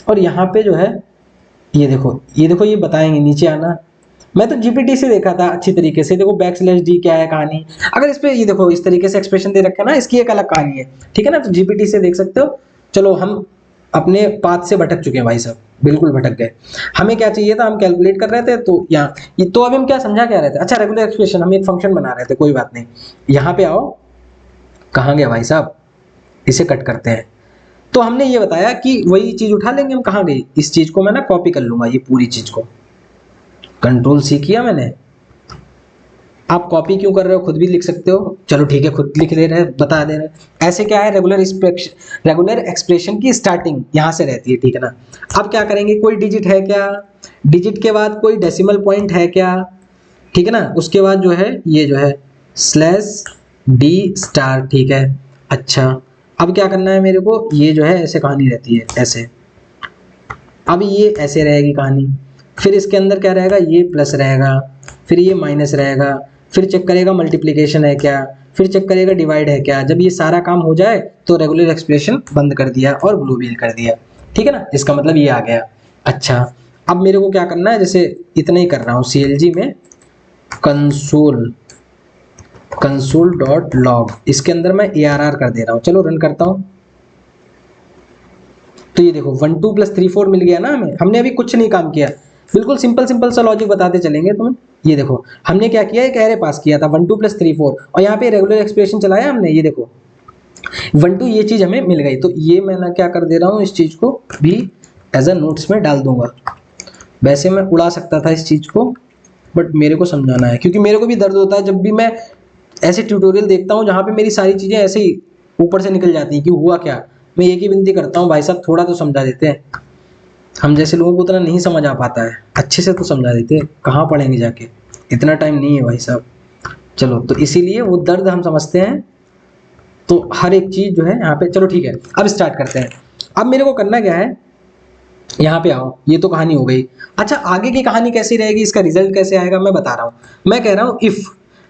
और यहाँ पे जो है ये देखो ये बताएंगे, नीचे आना, मैं तो जीपीटी से देखा था अच्छी तरीके से। देखो बैकस्लैश डी क्या है कहानी, अगर इस पे ये देखो इस तरीके से एक्सप्रेशन दे रखा है ना, इसकी एक अलग कहानी है, ठीक है ना, तो जीपीटी से देख सकते हो। चलो हम अपने पाथ से भटक चुके हैं भाई साहब, बिल्कुल भटक गए। हमें क्या चाहिए था, हम कैलकुलेट कर रहे थे, तो यहाँ तो अभी हम क्या समझा क्या रहे थे, अच्छा रेगुलर एक्सप्रेशन हम एक फंक्शन बना रहे थे, कोई बात नहीं। यहाँ पे आओ, कहाँ गया भाई साहब, इसे कट करते हैं। तो हमने ये बताया कि वही चीज उठा लेंगे हम, कहाँ गई, इस चीज को मैं ना कॉपी कर लूंगा, ये पूरी चीज को कंट्रोल सी किया मैंने। आप कॉपी क्यों कर रहे हो खुद भी लिख सकते हो, चलो ठीक है खुद लिख दे रहे हैं, बता दे रहे हैं। ऐसे क्या है, रेगुलर एक्सप्रेशन की स्टार्टिंग यहाँ से रहती है, ठीक है ना। अब क्या करेंगे, कोई डिजिट है क्या, डिजिट के बाद कोई डेसिमल पॉइंट है क्या, ठीक है ना, उसके बाद जो है ये जो है स्लैश डी स्टार, ठीक है। अच्छा अब क्या करना है मेरे को, ये जो है ऐसे कहानी रहती है ऐसे, अब ये ऐसे रहेगी कहानी, फिर इसके अंदर क्या रहेगा, ये प्लस रहेगा, फिर ये माइनस रहेगा, फिर चेक करेगा मल्टीप्लिकेशन है क्या, फिर चेक करेगा डिवाइड है क्या। जब ये सारा काम हो जाए तो रेगुलर एक्सप्रेशन बंद कर दिया और ब्लू व्हील कर दिया, ठीक है ना, इसका मतलब ये आ गया। अच्छा अब मेरे को क्या करना है, जैसे इतना ही कर रहा हूँ, CLG में कंसोल डॉट लॉग, इसके अंदर मैं ARR कर दे रहा हूँ। चलो रन करता हूँ, तो ये देखो 1 2 + 3 4 मिल गया ना हमें, हमने अभी कुछ नहीं काम किया, बिल्कुल सिंपल सा लॉजिक बताते चलेंगे तुम्हें। ये देखो हमने क्या किया, एक एरे पास किया था 1 2 + 3 4, और यहाँ पे रेगुलर एक्सप्रेशन चलाया हमने, ये देखो 1 2 ये चीज हमें मिल गई। तो ये मैं ना क्या कर दे रहा हूँ, इस चीज को भी एज अ नोट्स में डाल दूंगा। वैसे मैं उड़ा सकता था इस चीज को, बट मेरे को समझाना है, क्योंकि मेरे को भी दर्द होता है जब भी मैं ऐसे ट्यूटोरियल देखता हूँ जहाँ पे मेरी सारी चीजें ऐसे ही ऊपर से निकल जाती हैं कि हुआ क्या। मैं एक ही विनती करता हूँ भाई साहब, थोड़ा तो समझा देते हैं, हम जैसे लोगों को उतना नहीं समझ आ पाता है, अच्छे से तो समझा देते हैं, कहाँ पढ़ेंगे जाके, इतना टाइम नहीं है भाई साहब। चलो तो इसीलिए वो दर्द हम समझते हैं, तो हर एक चीज जो है यहाँ पे, चलो ठीक है अब स्टार्ट करते हैं। अब मेरे को करना क्या है, यहाँ पे आओ, ये तो कहानी हो गई। अच्छा आगे की कहानी कैसी रहेगी, इसका रिजल्ट कैसे आएगा, मैं बता रहा हूँ। मैं कह रहा हूँ इफ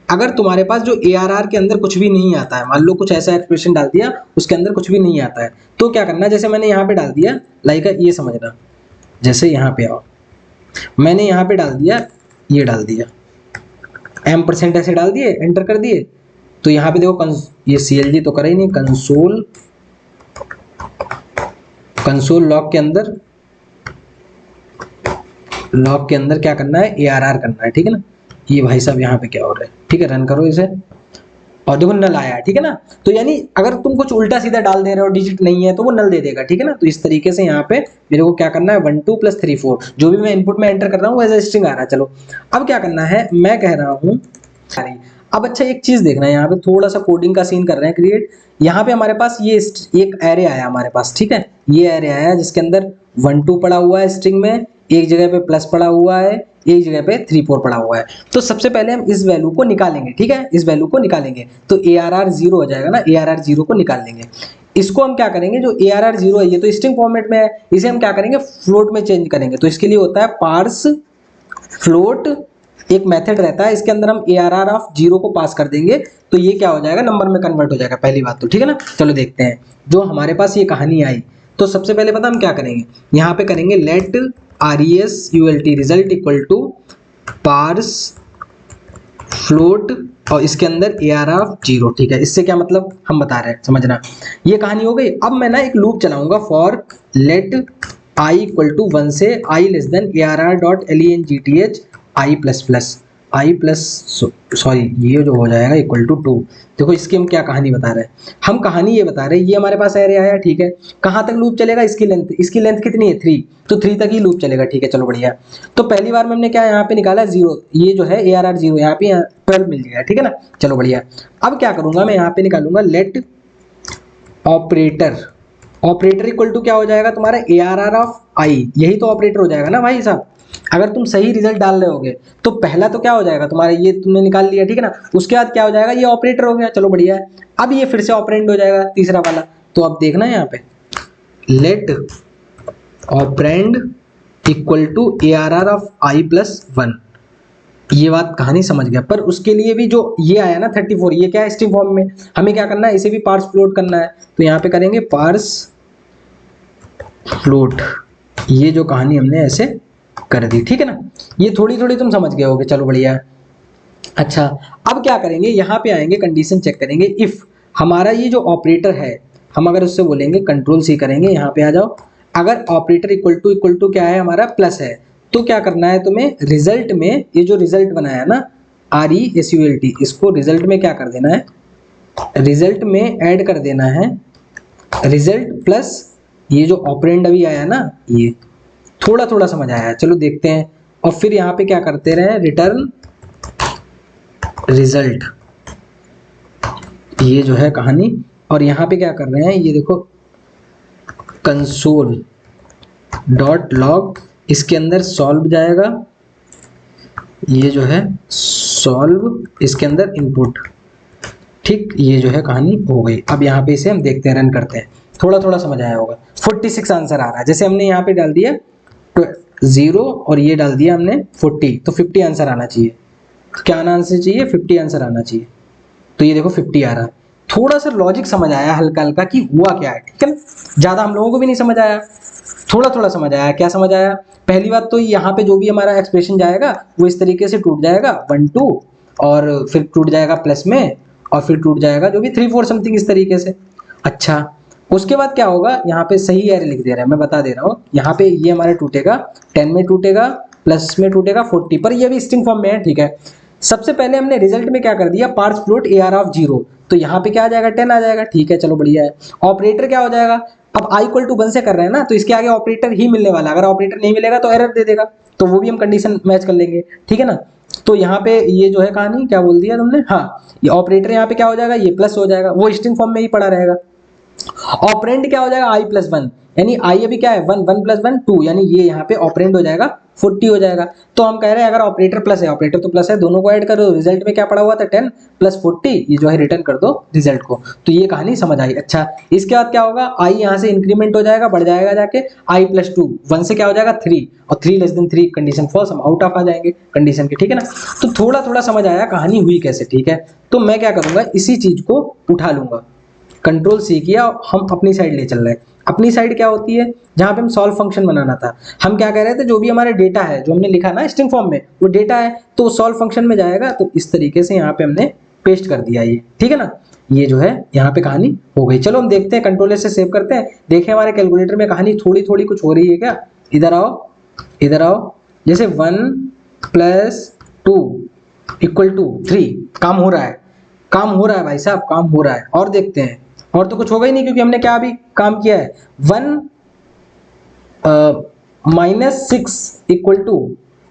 अगर तुम्हारे पास जो ARR के अंदर कुछ भी नहीं आता है, मान लो कुछ ऐसा एक्सप्रेशन डाल दिया उसके अंदर कुछ भी नहीं आता है, तो क्या करना है, जैसे मैंने यहाँ पे डाल दिया, लाइक ये समझना, जैसे यहाँ पे आओ, मैंने यहाँ पे डाल दिया, ये डाल दिया %, ऐसे डाल दिए, एंटर कर दिए, तो यहाँ पे देखो ये CLG तो करा ही नहीं, कंसोल लॉग के अंदर क्या करना है, ARR करना है, ठीक है ना। ये भाई साहब यहाँ पे क्या हो रहा है, ठीक है रन करो इसे, और देखो नल आया, ठीक है ना। तो यानी अगर तुम कुछ उल्टा सीधा डाल दे रहे हो, डिजिट नहीं है, तो वो नल दे देगा, ठीक है ना। तो इस तरीके से यहाँ पे मेरे को क्या करना है, 1 2 + 3 4 जो भी मैं इनपुट में एंटर कर रहा हूँ एज ए स्ट्रिंग आ रहा है। चलो अब क्या करना है, मैं कह रहा हूँ अब अच्छा एक चीज देखना है, यहाँ पे थोड़ा सा कोडिंग का सीन कर रहे हैं क्रिएट। यहाँ पे हमारे पास ये एक एरे आया हमारे पास, ठीक है, ये एरे आया जिसके अंदर 1 2 पड़ा हुआ है स्ट्रिंग में, एक जगह पे प्लस पड़ा हुआ है, एक जगह पे 3 4 पड़ा हुआ है। तो सबसे पहले हम इस वैल्यू को निकालेंगे, ठीक है, इस वैल्यू को निकालेंगे, तो ARR 0 हो जाएगा ना, ARR 0 को निकाल लेंगे। इसको हम क्या करेंगे, जो ARR 0 है ये तो स्ट्रिंग फॉर्मेट में है, इसे हम क्या करेंगे फ्लोट में चेंज करेंगे। तो इसके लिए होता है पार्स फ्लोट, एक मेथड रहता है, इसके अंदर हम ARR ऑफ 0 को पास कर देंगे, तो ये क्या हो जाएगा, नंबर में कन्वर्ट हो जाएगा, पहली बात तो, ठीक है ना। चलो देखते हैं जो हमारे पास ये कहानी आई। तो सबसे पहले पता हम क्या करेंगे, यहाँ पे करेंगे let RESULT result equal to parse float, और इसके अंदर ARR ऑफ 0, ठीक है। इससे क्या मतलब हम बता रहे हैं, समझना, ये कहानी हो गई। अब मैं ना एक लूप चलाऊंगा फॉर लेट I = 1 से I ARR.LENGTH सॉरी ये जो हो जाएगा =2। देखो इसकी हम क्या कहानी बता रहे हैं, हम कहानी ये बता रहे हैं, ये हमारे पास एरे आया, ठीक है, कहाँ तक लूप चलेगा, इसकी लेंथ कितनी है 3, तो 3 तक ही लूप चलेगा, ठीक है। चलो बढ़िया। तो पहली बार में हमने क्या यहाँ पे निकाला 0, ये जो है ARR 0 यहाँ पे 12 मिल गया, ठीक है ना। चलो बढ़िया। अब क्या करूंगा मैं यहाँ पे निकालूंगा लेट ऑपरेटर इक्वल टू क्या हो जाएगा तुम्हारा ARR ऑफ I, यही तो ऑपरेटर हो जाएगा ना भाई साहब। अगर तुम सही रिजल्ट डाल रहे होगे तो पहला तो क्या हो जाएगा तुम्हारा, ये तुमने निकाल लिया, ठीक है ना, उसके बाद क्या हो जाएगा, ये ऑपरेटर हो गया, चलो बढ़िया है। अब ये फिर से ऑपरेंड हो जाएगा तीसरा वाला, तो अब देखना यहाँ पे let operand equal to ARR of I + 1, ये बात कहानी समझ गया। पर उसके लिए भी जो ये आया ना 34, ये क्या है स्ट्रिंग फॉर्म में, हमें क्या करना है, इसे भी पार्स फ्लोट करना है, तो यहाँ पे करेंगे पार्स फ्लोट, ये जो कहानी हमने ऐसे कर दी, ठीक है ना। ये थोड़ी थोड़ी तुम समझ गए होगे, चलो बढ़िया। अच्छा, अब क्या करेंगे, यहाँ पे आएंगे, कंडीशन चेक करेंगे। इफ हमारा ये जो ऑपरेटर है, हम अगर उससे बोलेंगे कंट्रोल सी करेंगे, यहाँ पे आ जाओ। अगर ऑपरेटर इक्वल टू क्या है हमारा, प्लस है, तो क्या करना है तुम्हें, रिजल्ट में ये जो रिजल्ट बनाया ना RESULT, इसको रिजल्ट में क्या कर देना है, रिजल्ट में ऐड कर देना है रिजल्ट प्लस ये जो ऑपरेंड अभी आया ना, ये थोड़ा थोड़ा समझ आया है, चलो देखते हैं। और फिर यहाँ पे क्या करते रहे, रिटर्न रिजल्ट, ये जो है कहानी। और यहाँ पे क्या कर रहे हैं, ये देखो कंसोल डॉट लॉग, इसके अंदर सॉल्व जाएगा, ये जो है सॉल्व, इसके अंदर इनपुट, ठीक, ये जो है कहानी हो गई। अब यहाँ पे इसे हम देखते हैं, रन करते हैं, थोड़ा थोड़ा समझ आया होगा। 46 आंसर आ रहा है, जैसे हमने यहाँ पे डाल दिया 0 और ये डाल दिया हमने 40, तो 50 आंसर आना चाहिए। तो क्या आंसर चाहिए, 50 आंसर आना चाहिए। तो ये देखो 50 आ रहा है। थोड़ा सा लॉजिक समझ आया हल्का हल्का कि हुआ क्या है, ठीक है ना। ज़्यादा हम लोगों को भी नहीं समझ आया, थोड़ा थोड़ा समझ आया। क्या समझ आया, पहली बात तो यहाँ पे जो भी हमारा एक्सप्रेशन जाएगा वो इस तरीके से टूट जाएगा 1 2, और फिर टूट जाएगा प्लस में, और फिर टूट जाएगा जो भी 3 4 समथिंग इस तरीके से। अच्छा, उसके बाद क्या होगा, यहाँ पे सही एरर लिख दे रहा है, मैं बता दे रहा हूँ। यहाँ पे ये हमारा टूटेगा 10 में, टूटेगा प्लस में, टूटेगा 40 पर, ये भी स्ट्रिंग फॉर्म में है, ठीक है। सबसे पहले हमने रिजल्ट में क्या कर दिया, पार्स फ्लोट AR ऑफ 0, तो यहाँ पे क्या आ जाएगा, 10 आ जाएगा, ठीक है, चलो बढ़िया है। ऑपरेटर क्या हो जाएगा, अब i इक्वल टू 1 से कर रहे हैं ना, तो इसके आगे ऑपरेटर ही मिलने वाला, अगर ऑपरेटर नहीं मिलेगा तो एरर दे देगा, तो वो भी हम कंडीशन मैच कर लेंगे, ठीक है ना। तो यहाँ पे ये जो है कहानी, क्या बोल दिया तुमने, हाँ, ये ऑपरेटर यहाँ पे क्या हो जाएगा, ये प्लस हो जाएगा, वो स्ट्रिंग फॉर्म में ही पड़ा रहेगा। ऑपरेंड क्या हो जाएगा, i प्लस 1, यानी i अभी क्या है 1, 1 प्लस 1 2, यानी ये यहाँ पे ऑपरेंड हो जाएगा 40 हो जाएगा। तो हम कह रहे हैं अगर ऑपरेटर प्लस है, ऑपरेटर तो प्लस है, दोनों को ऐड करो, रिजल्ट में क्या पड़ा हुआ था 10 प्लस 40, ये जो है रिटर्न कर दो रिजल्ट को। तो ये कहानी समझ आई। अच्छा, इसके बाद क्या होगा, i यहाँ से इंक्रीमेंट हो जाएगा, बढ़ जाएगा जाके i प्लस 2, 1 से क्या हो जाएगा 3, और 3 लेस देन 3 कंडीशन फॉल्स, हम आउट ऑफ आ जाएंगे कंडीशन के, ठीक है ना। तो थोड़ा थोड़ा समझ आया कहानी हुई कैसे, ठीक है। तो मैं क्या करूंगा, इसी चीज को उठा लूंगा, कंट्रोल सी किया, हम अपनी साइड ले चल रहे हैं। अपनी साइड क्या होती है, जहां पे हम सॉल्व फंक्शन बनाना था, हम क्या कह रहे थे, जो भी हमारे डेटा है, जो हमने लिखा ना स्ट्रिंग फॉर्म में, वो डेटा है, तो सॉल्व फंक्शन में जाएगा। तो इस तरीके से यहाँ पे हमने पेस्ट कर दिया ये, ठीक है ना। ये जो है यहाँ पे कहानी हो गई। चलो हम देखते हैं, कंट्रोल से सेव करते हैं, देखें हमारे कैलकुलेटर में कहानी थोड़ी थोड़ी कुछ हो रही है क्या। इधर आओ, इधर आओ, जैसे 1 प्लस 2 इक्वल टू 3, काम हो रहा है, काम हो रहा है भाई साहब, काम हो रहा है। और देखते हैं, और तो कुछ होगा ही नहीं, क्योंकि हमने क्या अभी काम किया है, 1 माइनस 6 इक्वल टू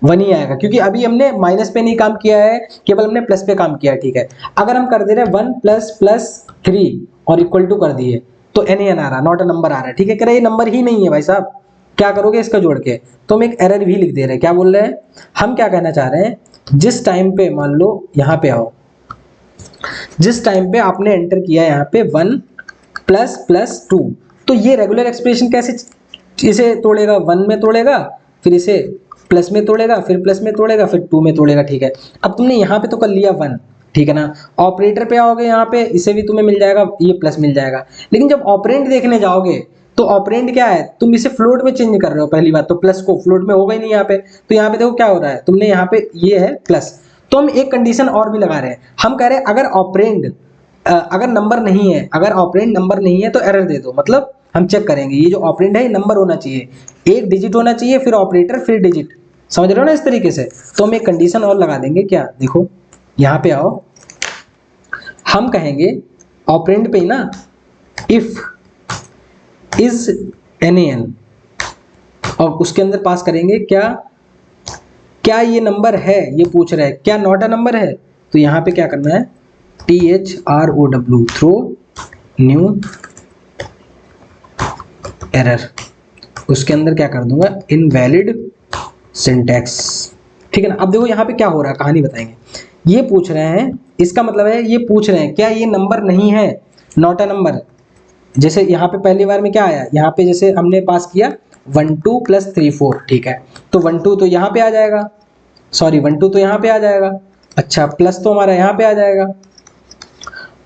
1 ही आएगा, क्योंकि अभी हमने माइनस पे नहीं काम किया है, केवल हमने प्लस पे काम किया है, ठीक है। अगर हम कर दे रहे हैं 1 प्लस प्लस 3 और इक्वल टू कर दिए, तो NaN आ रहा, नॉट अ नंबर आ रहा है, ठीक है। कह रहे ये नंबर ही नहीं है भाई साहब, क्या करोगे इसका जोड़ के, तो हम एक एरर भी लिख दे रहे हैं। क्या बोल रहे हैं, हम क्या कहना चाह रहे हैं, जिस टाइम पे मान लो यहाँ पे आओ, जिस टाइम पे आपने एंटर किया यहाँ पे 1 प्लस प्लस 2, तो ये रेगुलर एक्सप्रेशन कैसे इसे तोड़ेगा, 1 में तोड़ेगा, फिर इसे प्लस में तोड़ेगा, फिर प्लस में तोड़ेगा, फिर 2 में तोड़ेगा, ठीक है। अब तुमने यहाँ पे तो कर लिया 1, ठीक है ना। ऑपरेटर पे आओगे यहाँ पे, इसे भी तुम्हें मिल जाएगा, ये प्लस मिल जाएगा। लेकिन जब ऑपरेंड देखने जाओगे, तो ऑपरेंड क्या है, तुम इसे फ्लोट में चेंज कर रहे हो, पहली बात तो प्लस को फ्लोट में होगा ही नहीं यहाँ पे। तो यहाँ पे देखो क्या हो रहा है, तुमने यहाँ पे ये है प्लस, तो हम एक कंडीशन और भी लगा रहे हैं, हम कह रहे हैं अगर ऑपरेंड अगर नंबर नहीं है, अगर ऑपरेंड नंबर नहीं है तो एरर दे दो। मतलब हम चेक करेंगे, ये जो ऑपरेंड है ये नंबर होना चाहिए, एक डिजिट होना चाहिए, फिर ऑपरेटर, फिर डिजिट, समझ रहे हो ना इस तरीके से। तो हम एक कंडीशन और लगा देंगे, क्या, देखो यहाँ पे आओ, हम कहेंगे ऑपरेंड पे ना, इफ इज NaN, और उसके अंदर पास करेंगे क्या, क्या ये नंबर है, ये पूछ रहा है, क्या नॉट अ नंबर है। तो यहाँ पे क्या करना है, THROW, थ्रो न्यू एरर, उसके अंदर क्या कर दूंगा, इनवैलिड सिंटैक्स, ठीक है ना। अब देखो यहाँ पे क्या हो रहा है, कहानी बताएंगे। ये पूछ रहे हैं, इसका मतलब है ये पूछ रहे हैं क्या ये नंबर नहीं है, नॉट अ नंबर। जैसे यहाँ पे पहली बार में क्या आया, यहाँ पे जैसे हमने पास किया 1 2 प्लस 3 4, ठीक है। तो 1 2 तो यहाँ पे आ जाएगा, सॉरी 1 2 तो यहाँ पे आ जाएगा, अच्छा प्लस तो हमारा यहाँ पे आ जाएगा,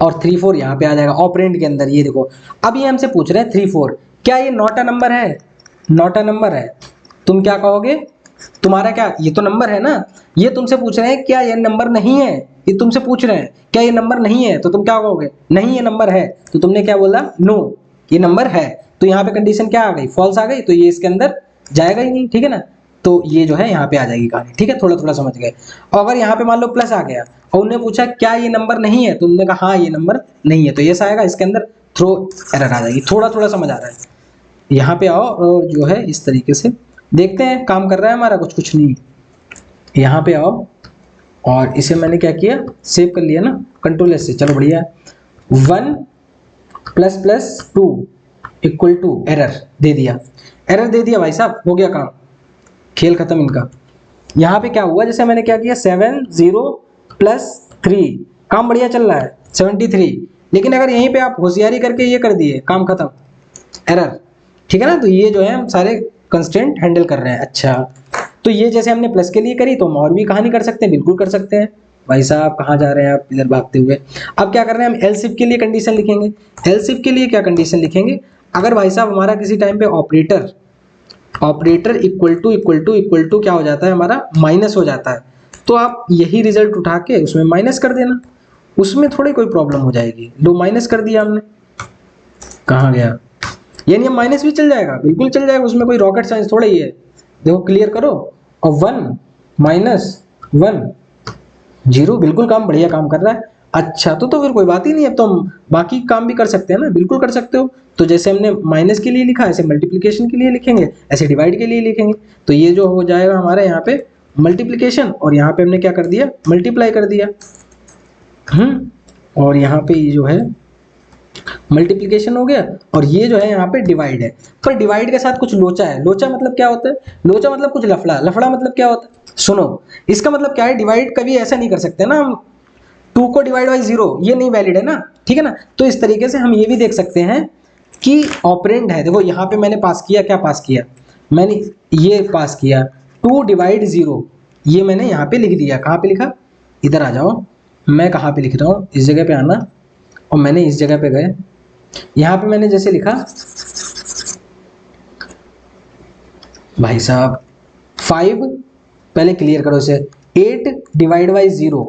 और 3 4 यहाँ पे आ जाएगा ऑपरेंड के अंदर। ये देखो अब ये हमसे पूछ रहे हैं 3 4, क्या ये नॉट अ नंबर है, नॉट अ नंबर है। तुम क्या कहोगे, तुम्हारा क्या, ये तो नंबर है ना, ये तुमसे पूछ रहे हैं क्या ये नंबर नहीं है, ये तुमसे पूछ रहे हैं क्या ये नंबर नहीं है, तो तुम क्या कहोगे, नहीं ये नंबर है, तो तुमने क्या बोला, नो ये नंबर है। तो यहाँ पे कंडीशन क्या आ गई, फॉल्स आ गई, तो ये इसके अंदर जाएगा ही नहीं, ठीक है ना। तो ये जो है यहाँ पे आ जाएगी कहानी, ठीक है, थोड़ा थोड़ा समझ गए। और अगर यहाँ पे मान लो प्लस आ गया और उन्होंने पूछा क्या ये नंबर नहीं है, तुमने कहा हाँ ये नंबर नहीं है, तो ये आएगा, इसके अंदर थ्रो एरर आ जाएगी। थोड़ा थोड़ा समझ आ रहा है, यहाँ पे आओ और जो है इस तरीके से देखते हैं काम कर रहा है हमारा, कुछ कुछ नहीं। यहाँ पे आओ और इसे मैंने क्या किया, सेव कर लिया ना कंट्रोल एस से, चलो बढ़िया। 1 + 2 = एरर दे दिया, एरर दे दिया भाई साहब, हो गया काम, खेल खत्म इनका। यहाँ पे क्या हुआ, जैसे मैंने क्या किया 7 0 + 3, काम बढ़िया चल रहा है 73, लेकिन अगर यहीं पे आप होशियारी करके ये कर दिए, काम खत्म, एरर, ठीक है ना। तो ये जो है हम सारे कंस्ट्रेंट हैंडल कर रहे हैं। अच्छा, तो ये जैसे हमने प्लस के लिए करी, तो हम और भी कहानी कर सकते हैं, बिल्कुल कर सकते हैं। भाई साहब कहाँ जा रहे हैं आप इधर भागते हुए। अब क्या कर रहे हैं हम, एल्स इफ के लिए कंडीशन लिखेंगे। एल्स इफ के लिए क्या कंडीशन लिखेंगे, अगर भाई साहब हमारा किसी टाइम पे ऑपरेटर इक्वल टू क्या हो जाता है हमारा, माइनस हो जाता है, तो आप यही रिजल्ट उठा के उसमें माइनस कर देना, उसमें थोड़ी कोई प्रॉब्लम हो जाएगी। लो माइनस कर दिया हमने, कहाँ गया, यानी अब माइनस भी चल जाएगा, बिल्कुल चल जाएगा, उसमें कोई रॉकेट साइंस थोड़ा ही है। देखो क्लियर करो, और 1 - 1 0, बिल्कुल काम बढ़िया काम कर रहा है। अच्छा, तो फिर कोई बात ही नहीं, अब तो हम बाकी काम भी कर सकते हैं ना, बिल्कुल कर सकते हो। तो जैसे हमने माइनस के लिए लिखा, ऐसे मल्टीप्लिकेशन के लिए लिखेंगे, ऐसे डिवाइड के लिए लिखेंगे। तो ये जो हो जाएगा हमारा यहाँ पे मल्टीप्लिकेशन, और यहाँ पे हमने क्या कर दिया, मल्टीप्लाई कर दिया। और यहाँ पे ये जो है मल्टीप्लिकेशन हो गया, और ये जो है यहाँ पे डिवाइड है। पर डिवाइड के साथ कुछ लोचा है। लोचा मतलब क्या होता है, लोचा मतलब कुछ लफड़ा, लफड़ा मतलब क्या होता है, सुनो, इसका मतलब क्या है, डिवाइड कभी ऐसा नहीं कर सकते ना हम, 2 को डिवाइड बाई 0, ये नहीं वैलिड है ना, ठीक है ना। तो इस तरीके से हम ये भी देख सकते हैं कि ऑपरेंड है। देखो यहाँ पे मैंने पास किया, क्या पास किया, मैंने ये पास किया 2 / 0, ये मैंने यहाँ पे लिख दिया। कहाँ पे लिखा, इधर आ जाओ, मैं कहाँ पे लिख रहा हूँ, इस जगह पे आना, और मैंने इस जगह पे गए, यहाँ पे मैंने जैसे लिखा भाई साहब 5, पहले क्लियर करो इसे, 8 / 0,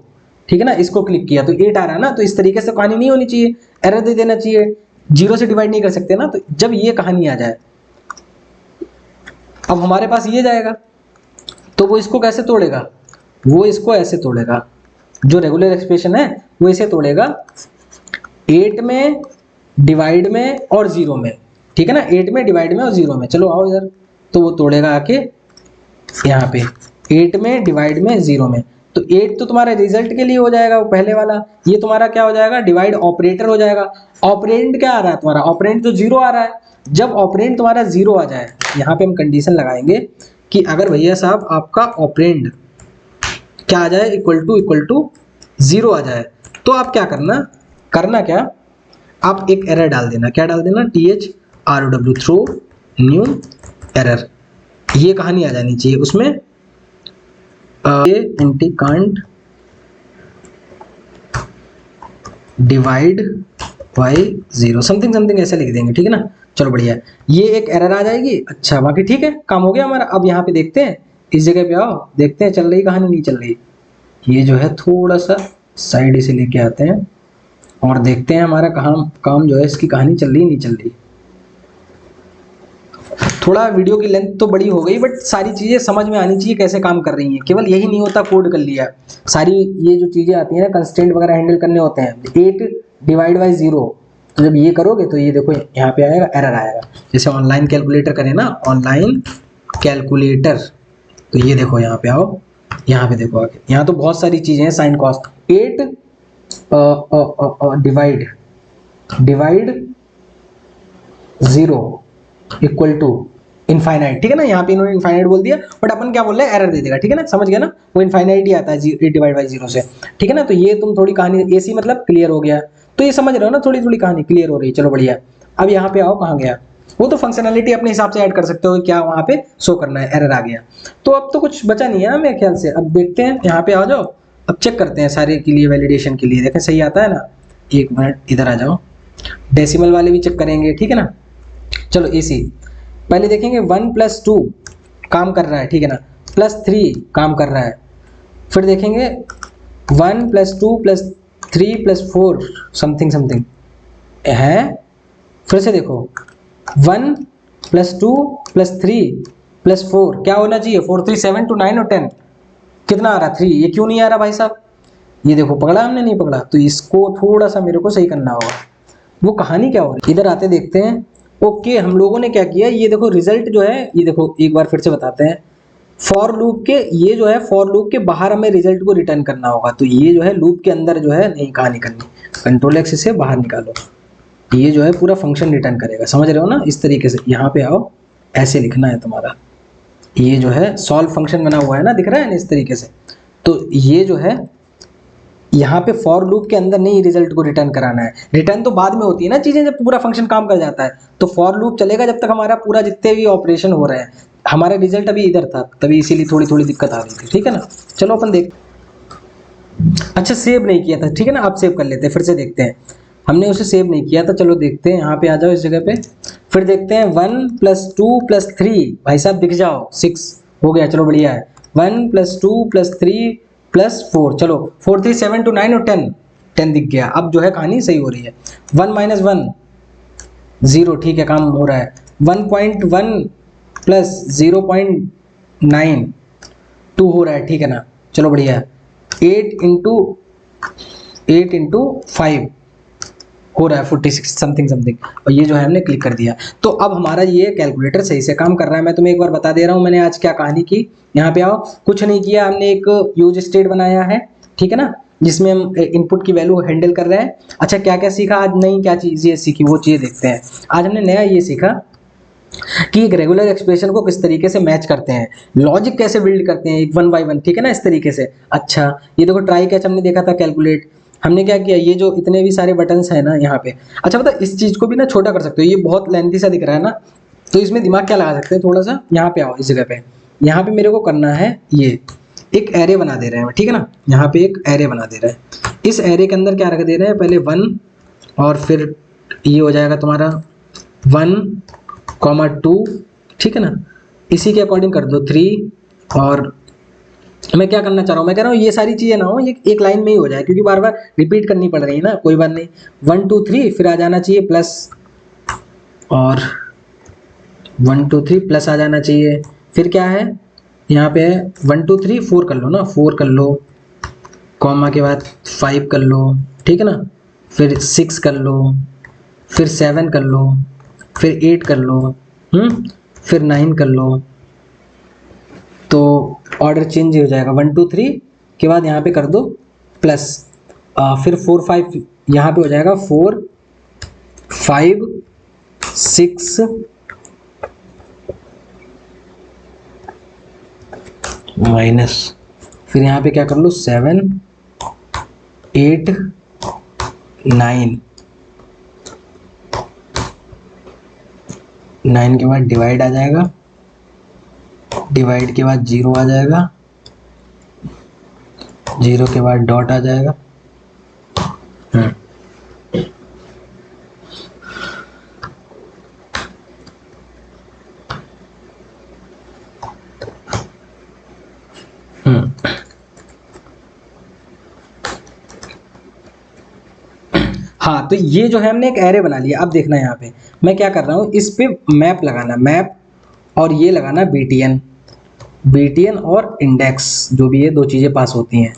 ठीक है ना, इसको क्लिक किया तो 8 आ रहा है ना। तो इस तरीके से कहानी नहीं होनी चाहिए, एरर दे देना चाहिए, 0 से डिवाइड नहीं कर सकते ना। तो जब ये कहानी आ जाए, अब हमारे पास ये जाएगा, तो वो इसको कैसे तोड़ेगा, वो इसको ऐसे तोड़ेगा, जो रेगुलर एक्सप्रेशन है वो इसे तोड़ेगा 8 में, डिवाइड में और 0 में, ठीक है ना, 8 में, डिवाइड में और 0 में। चलो आओ इधर, तो वो तोड़ेगा आके यहाँ पे 8 में, डिवाइड में, 0 में। तो 8 तो तुम्हारे रिजल्ट के लिए हो जाएगा, वो पहले वाला, ये तुम्हारा क्या हो जाएगा, डिवाइड ऑपरेटर हो जाएगा। ऑपरेंड क्या आ रहा है तुम्हारा, ऑपरेंड तो 0 आ रहा है। जब ऑपरेंड तुम्हारा 0 आ जाए, यहाँ पे हम कंडीशन लगाएंगे कि अगर भैया साहब आपका ऑपरेंड क्या आ जाए, इक्वल टू 0 आ जाए, तो आप क्या करना क्या, आप एक एरर डाल देना। क्या डाल देना, THROW, थ्रो न्यू एरर, ये कहानी आ जानी चाहिए उसमें, ये anti can't divide by 0, something ऐसे लिख देंगे, ठीक है ना। चलो बढ़िया, ये एक एरर आ जाएगी। अच्छा, बाकी ठीक है, काम हो गया हमारा। अब यहाँ पे देखते हैं, इस जगह पे आओ, देखते हैं चल रही कहानी, नहीं चल रही। ये जो है थोड़ा सा साइड से लेके आते हैं और देखते हैं हमारा काम जो है, इसकी कहानी चल रही नहीं चल रही। थोड़ा वीडियो की लेंथ तो बड़ी हो गई, बट सारी चीज़ें समझ में आनी चाहिए कैसे काम कर रही हैं। केवल यही नहीं होता कोड कर लिया, सारी ये जो चीज़ें आती हैं ना, कंस्ट्रेंट वगैरह हैंडल करने होते हैं। 8 / 0, तो जब ये करोगे तो ये देखो यहाँ पे आएगा, एरर आएगा। जैसे ऑनलाइन कैलकुलेटर करें ना, ऑनलाइन कैलकुलेटर, तो ये देखो यहाँ पे आओ, यहाँ पे देखो आगे, यहाँ तो बहुत सारी चीज़ें हैं, sine cos 8 divide 0 equal to infinite, ठीक है ना। यहाँ पे इन्होंने इनफाइनाइट बोल दिया, बट अपन क्या बोल रहे हैं, एरर दे देगा, ठीक है ना, समझ गया ना, वो इनफाइनाइट ही आता है 8 / 0 से, ठीक है ना। तो ये तुम थोड़ी कहानी, एसी मतलब क्लियर हो गया, तो ये समझ रहे हो ना, थोड़ी थोड़ी कहानी क्लियर हो रही है। चलो बढ़िया, अब यहाँ पे आओ, कहाँ गया, वो तो फंक्शनैलिटी अपने हिसाब से ऐड कर सकते हो, क्या वहाँ पे शो करना है, एरर आ गया। तो अब तो कुछ बचा नहीं है ना मेरे ख्याल से। अब देखते हैं, यहाँ पे आ जाओ, अब चेक करते हैं सारे के लिए, वैलिडेशन के लिए, देखें सही आता है ना। 1 मिनट इधर आ जाओ, डेसिमल वाले भी चेक करेंगे, ठीक है ना। चलो एसी पहले देखेंगे, 1 + 2 काम कर रहा है, ठीक है ना। +3 काम कर रहा है। फिर देखेंगे 1 + 2 + 3 + 4 समथिंग समथिंग है। फिर से देखो 1 + 2 + 3 + 4 क्या होना चाहिए 4 3 7 2 9 और 10 कितना आ रहा 3। ये क्यों नहीं आ रहा भाई साहब? ये देखो पकड़ा हमने, नहीं पकड़ा, तो इसको थोड़ा सा मेरे को सही करना होगा। वो कहानी क्या हो रही है इधर आते देखते हैं। ओके हम लोगों ने क्या किया, ये देखो रिजल्ट जो है, ये देखो एक बार फिर से बताते हैं। फॉर लूप के ये जो है फॉर लूप के बाहर हमें रिजल्ट को रिटर्न करना होगा, तो ये जो है लूप के अंदर जो है नहीं कहानी करनी, Ctrl+X से बाहर निकालो, ये जो है पूरा फंक्शन रिटर्न करेगा, समझ रहे हो ना। इस तरीके से यहाँ पे आओ, ऐसे लिखना है तुम्हारा, ये जो है सॉल्व फंक्शन बना हुआ है ना, दिख रहा है ना इस तरीके से। तो ये जो है यहाँ पे फॉर लूप के अंदर नहीं रिजल्ट को रिटर्न कराना है, रिटर्न तो बाद में होती है ना चीजें, जब पूरा फंक्शन काम कर जाता है। तो फॉर लूप चलेगा जब तक हमारा पूरा जितने भी ऑपरेशन हो रहे हैं, हमारा रिजल्ट अभी इधर था, तभी इसीलिए थोड़ी थोड़ी दिक्कत आ रही थी, ठीक है ना। चलो अपन देख, अच्छा सेव नहीं किया था, ठीक है ना, आप सेव कर लेते हैं, फिर से देखते हैं। हमने उसे सेव नहीं किया था, चलो देखते हैं, यहाँ पे आ जाओ इस जगह पे, फिर देखते हैं 1 + 2 + 3 भाई साहब दिख जाओ 6 हो गया, चलो बढ़िया है। 1 + 2 + 3 + 4 चलो 4 3 7 2 9 और 10 दिख गया। अब जो है कहानी सही हो रही है। 1 - 1 0, ठीक है काम हो रहा है। 1.1 + 0.9 2 हो रहा है, ठीक है ना, चलो बढ़िया है। 8 × 5 हो रहा है 46 समथिंग समथिंग, और ये जो है हमने क्लिक कर दिया। तो अब हमारा ये कैलकुलेटर सही से काम कर रहा है। मैं तुम्हें एक बार बता दे रहा हूँ मैंने आज क्या कहानी की। यहाँ पे आओ, कुछ नहीं किया, हमने एक यूज स्टेट बनाया है, ठीक है ना, जिसमें हम इनपुट की वैल्यू हैंडल कर रहे हैं। अच्छा क्या क्या सीखा आज, नहीं क्या चीज़ें सीखी वो चीज़ें देखते हैं। आज हमने नया ये सीखा कि एक रेगुलर एक्सप्रेशन को किस तरीके से मैच करते हैं, लॉजिक कैसे बिल्ड करते हैं, एक 1 by 1, ठीक है ना, इस तरीके से। अच्छा ये देखो ट्राई कैच हमने देखा था, कैलकुलेट हमने क्या किया, ये जो इतने भी सारे बटन्स हैं ना यहाँ पे, अच्छा पता इस चीज़ को भी ना छोटा कर सकते हो, ये बहुत लेंथी सा दिख रहा है ना, तो इसमें दिमाग क्या लगा सकते हैं थोड़ा सा। यहाँ पे आओ इस जगह पे, यहाँ पे मेरे को करना है ये एक एरे बना दे रहे हैं, ठीक है ना, यहाँ पे एक एरे बना दे रहे हैं। इस एरे के अंदर क्या रख दे रहे हैं, पहले 1 और फिर ये हो जाएगा तुम्हारा 1,2, ठीक है ना, इसी के अकॉर्डिंग कर दो 3। और मैं क्या करना चाह रहा हूँ, मैं कह रहा हूँ ये सारी चीज़ें ना हो, ये एक लाइन में ही हो जाए, क्योंकि बार बार रिपीट करनी पड़ रही है ना, कोई बात नहीं। 1 2 3 फिर आ जाना चाहिए प्लस, और 1 2 3 प्लस आ जाना चाहिए। फिर क्या है यहाँ पे है 1 2 3 4 कर लो ना, 4 कर लो, कॉमा के बाद 5 कर लो, ठीक है ना, फिर 6 कर लो, फिर 7 कर लो, फिर 8 कर लो, फिर 9 कर लो, तो ऑर्डर चेंज हो जाएगा। 1 2 3 के बाद यहाँ पे कर दो प्लस, फिर 4 5 यहाँ पे हो जाएगा 4 5 6 माइनस, फिर यहाँ पे क्या कर लो 7 8 9 के बाद डिवाइड आ जाएगा, डिवाइड के बाद 0 आ जाएगा, 0 के बाद डॉट आ जाएगा। हाँ तो ये जो है हमने एक एरे बना लिया। अब देखना यहाँ पे मैं क्या कर रहा हूँ, इस पे मैप लगाना, मैप, और ये लगाना बीटीएन और इंडेक्स, जो भी ये दो चीज़ें पास होती हैं,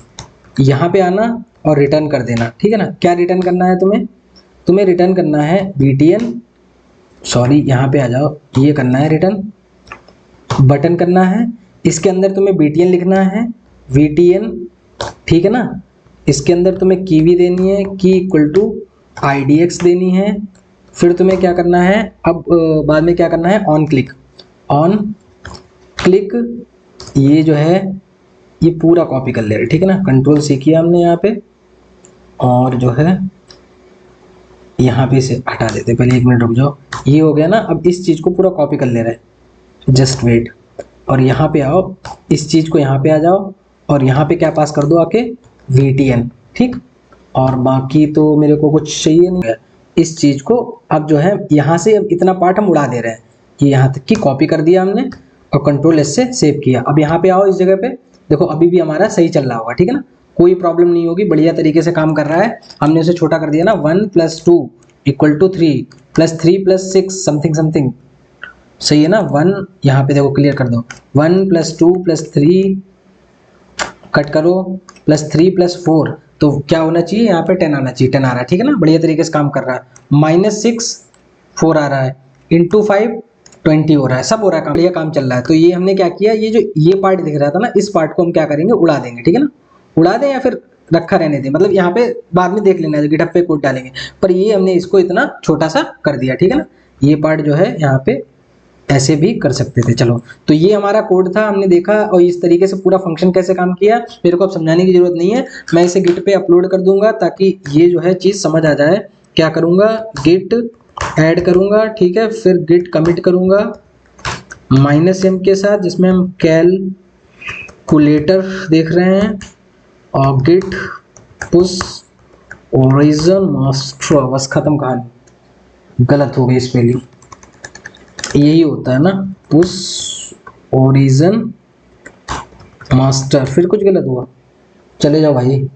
यहाँ पे आना और रिटर्न कर देना, ठीक है ना। क्या रिटर्न करना है तुम्हें रिटर्न करना है बीटीएन, सॉरी यहाँ पे आ जाओ, ये करना है रिटर्न, बटन करना है, इसके अंदर तुम्हें बीटीएन लिखना है, वीटीएन, ठीक है ना। इसके अंदर तुम्हें की भी देनी है, की इक्वल टू IDX देनी है। फिर तुम्हें क्या करना है, अब बाद में क्या करना है, ऑन क्लिक, ये जो है ये पूरा कॉपी कर ले रहे, ठीक है ना। Ctrl+C किया हमने यहाँ पे, और जो है यहाँ पे इसे हटा देते, पहले 1 मिनट रुक जाओ, ये हो गया ना। अब इस चीज़ को पूरा कॉपी कर ले रहे, जस्ट वेट, और यहाँ पे आओ, इस चीज़ को यहाँ पे आ जाओ, और यहाँ पे क्या पास कर दो आके, VTN, ठीक। और बाकी तो मेरे को कुछ चाहिए नहीं है इस चीज़ को। अब जो है यहाँ से अब इतना पार्ट हम उड़ा दे रहे हैं, ये यहाँ तक की कॉपी कर दिया हमने, और कंट्रोल एस से सेव किया। अब यहाँ पे आओ इस जगह पे, देखो अभी भी हमारा सही चल रहा होगा, ठीक है ना, कोई प्रॉब्लम नहीं होगी, बढ़िया तरीके से काम कर रहा है। हमने उसे छोटा कर दिया ना, 1 + 2 = 3 + 3 + 6 समथिंग समथिंग, सही है ना। 1 यहाँ पे देखो क्लियर कर दो, 1 + 2 + 3 कट करो +3 + 4, तो क्या होना चाहिए यहाँ पे 10 आना चाहिए, 10 आ रहा है, ठीक है ना, बढ़िया तरीके से काम कर रहा है। -6 4 आ रहा है, × 5 20 हो रहा है, सब हो रहा है, काम बढ़िया काम चल रहा है। तो ये हमने क्या किया, ये जो ये पार्ट दिख रहा था ना, इस पार्ट को हम क्या करेंगे, उड़ा देंगे, ठीक है ना, उड़ा दें या फिर रखा रहने दें, मतलब यहाँ पे बाद में देख लेना है, गिटहब पे कोड डालेंगे, पर ये हमने इसको इतना छोटा सा कर दिया, ठीक है ना। ये पार्ट जो है यहाँ पे ऐसे भी कर सकते थे। चलो, तो ये हमारा कोड था, हमने देखा, और इस तरीके से पूरा फंक्शन कैसे काम किया मेरे को अब समझाने की जरूरत नहीं है, मैं इसे गिट पे अपलोड कर दूंगा ताकि ये जो है चीज समझ आ जाए। क्या करूंगा, गिट ऐड करूंगा, ठीक है, फिर गिट कमिट करूंगा -m के साथ, जिसमें हम कैलकुलेटर देख रहे हैं, और गिट पुश ओरिजिन मास्टर, बस खत्म कहानी, गलत हो गई स्पेलिंग, यही होता है ना, पुश ओरिजिन मास्टर, फिर कुछ गलत हुआ, चले जाओ भाई,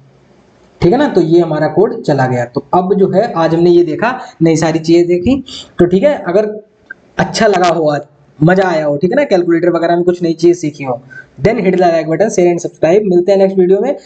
ठीक है ना। तो ये हमारा कोड चला गया। तो अब जो है आज हमने ये देखा, नई सारी चीजें देखी, तो ठीक है, अगर अच्छा लगा हो, आज मजा आया हो, ठीक है ना, कैलकुलेटर वगैरह में कुछ नई चीज सीखी हो, then hit the like button, share and subscribe. मिलते हैं नेक्स्ट वीडियो में।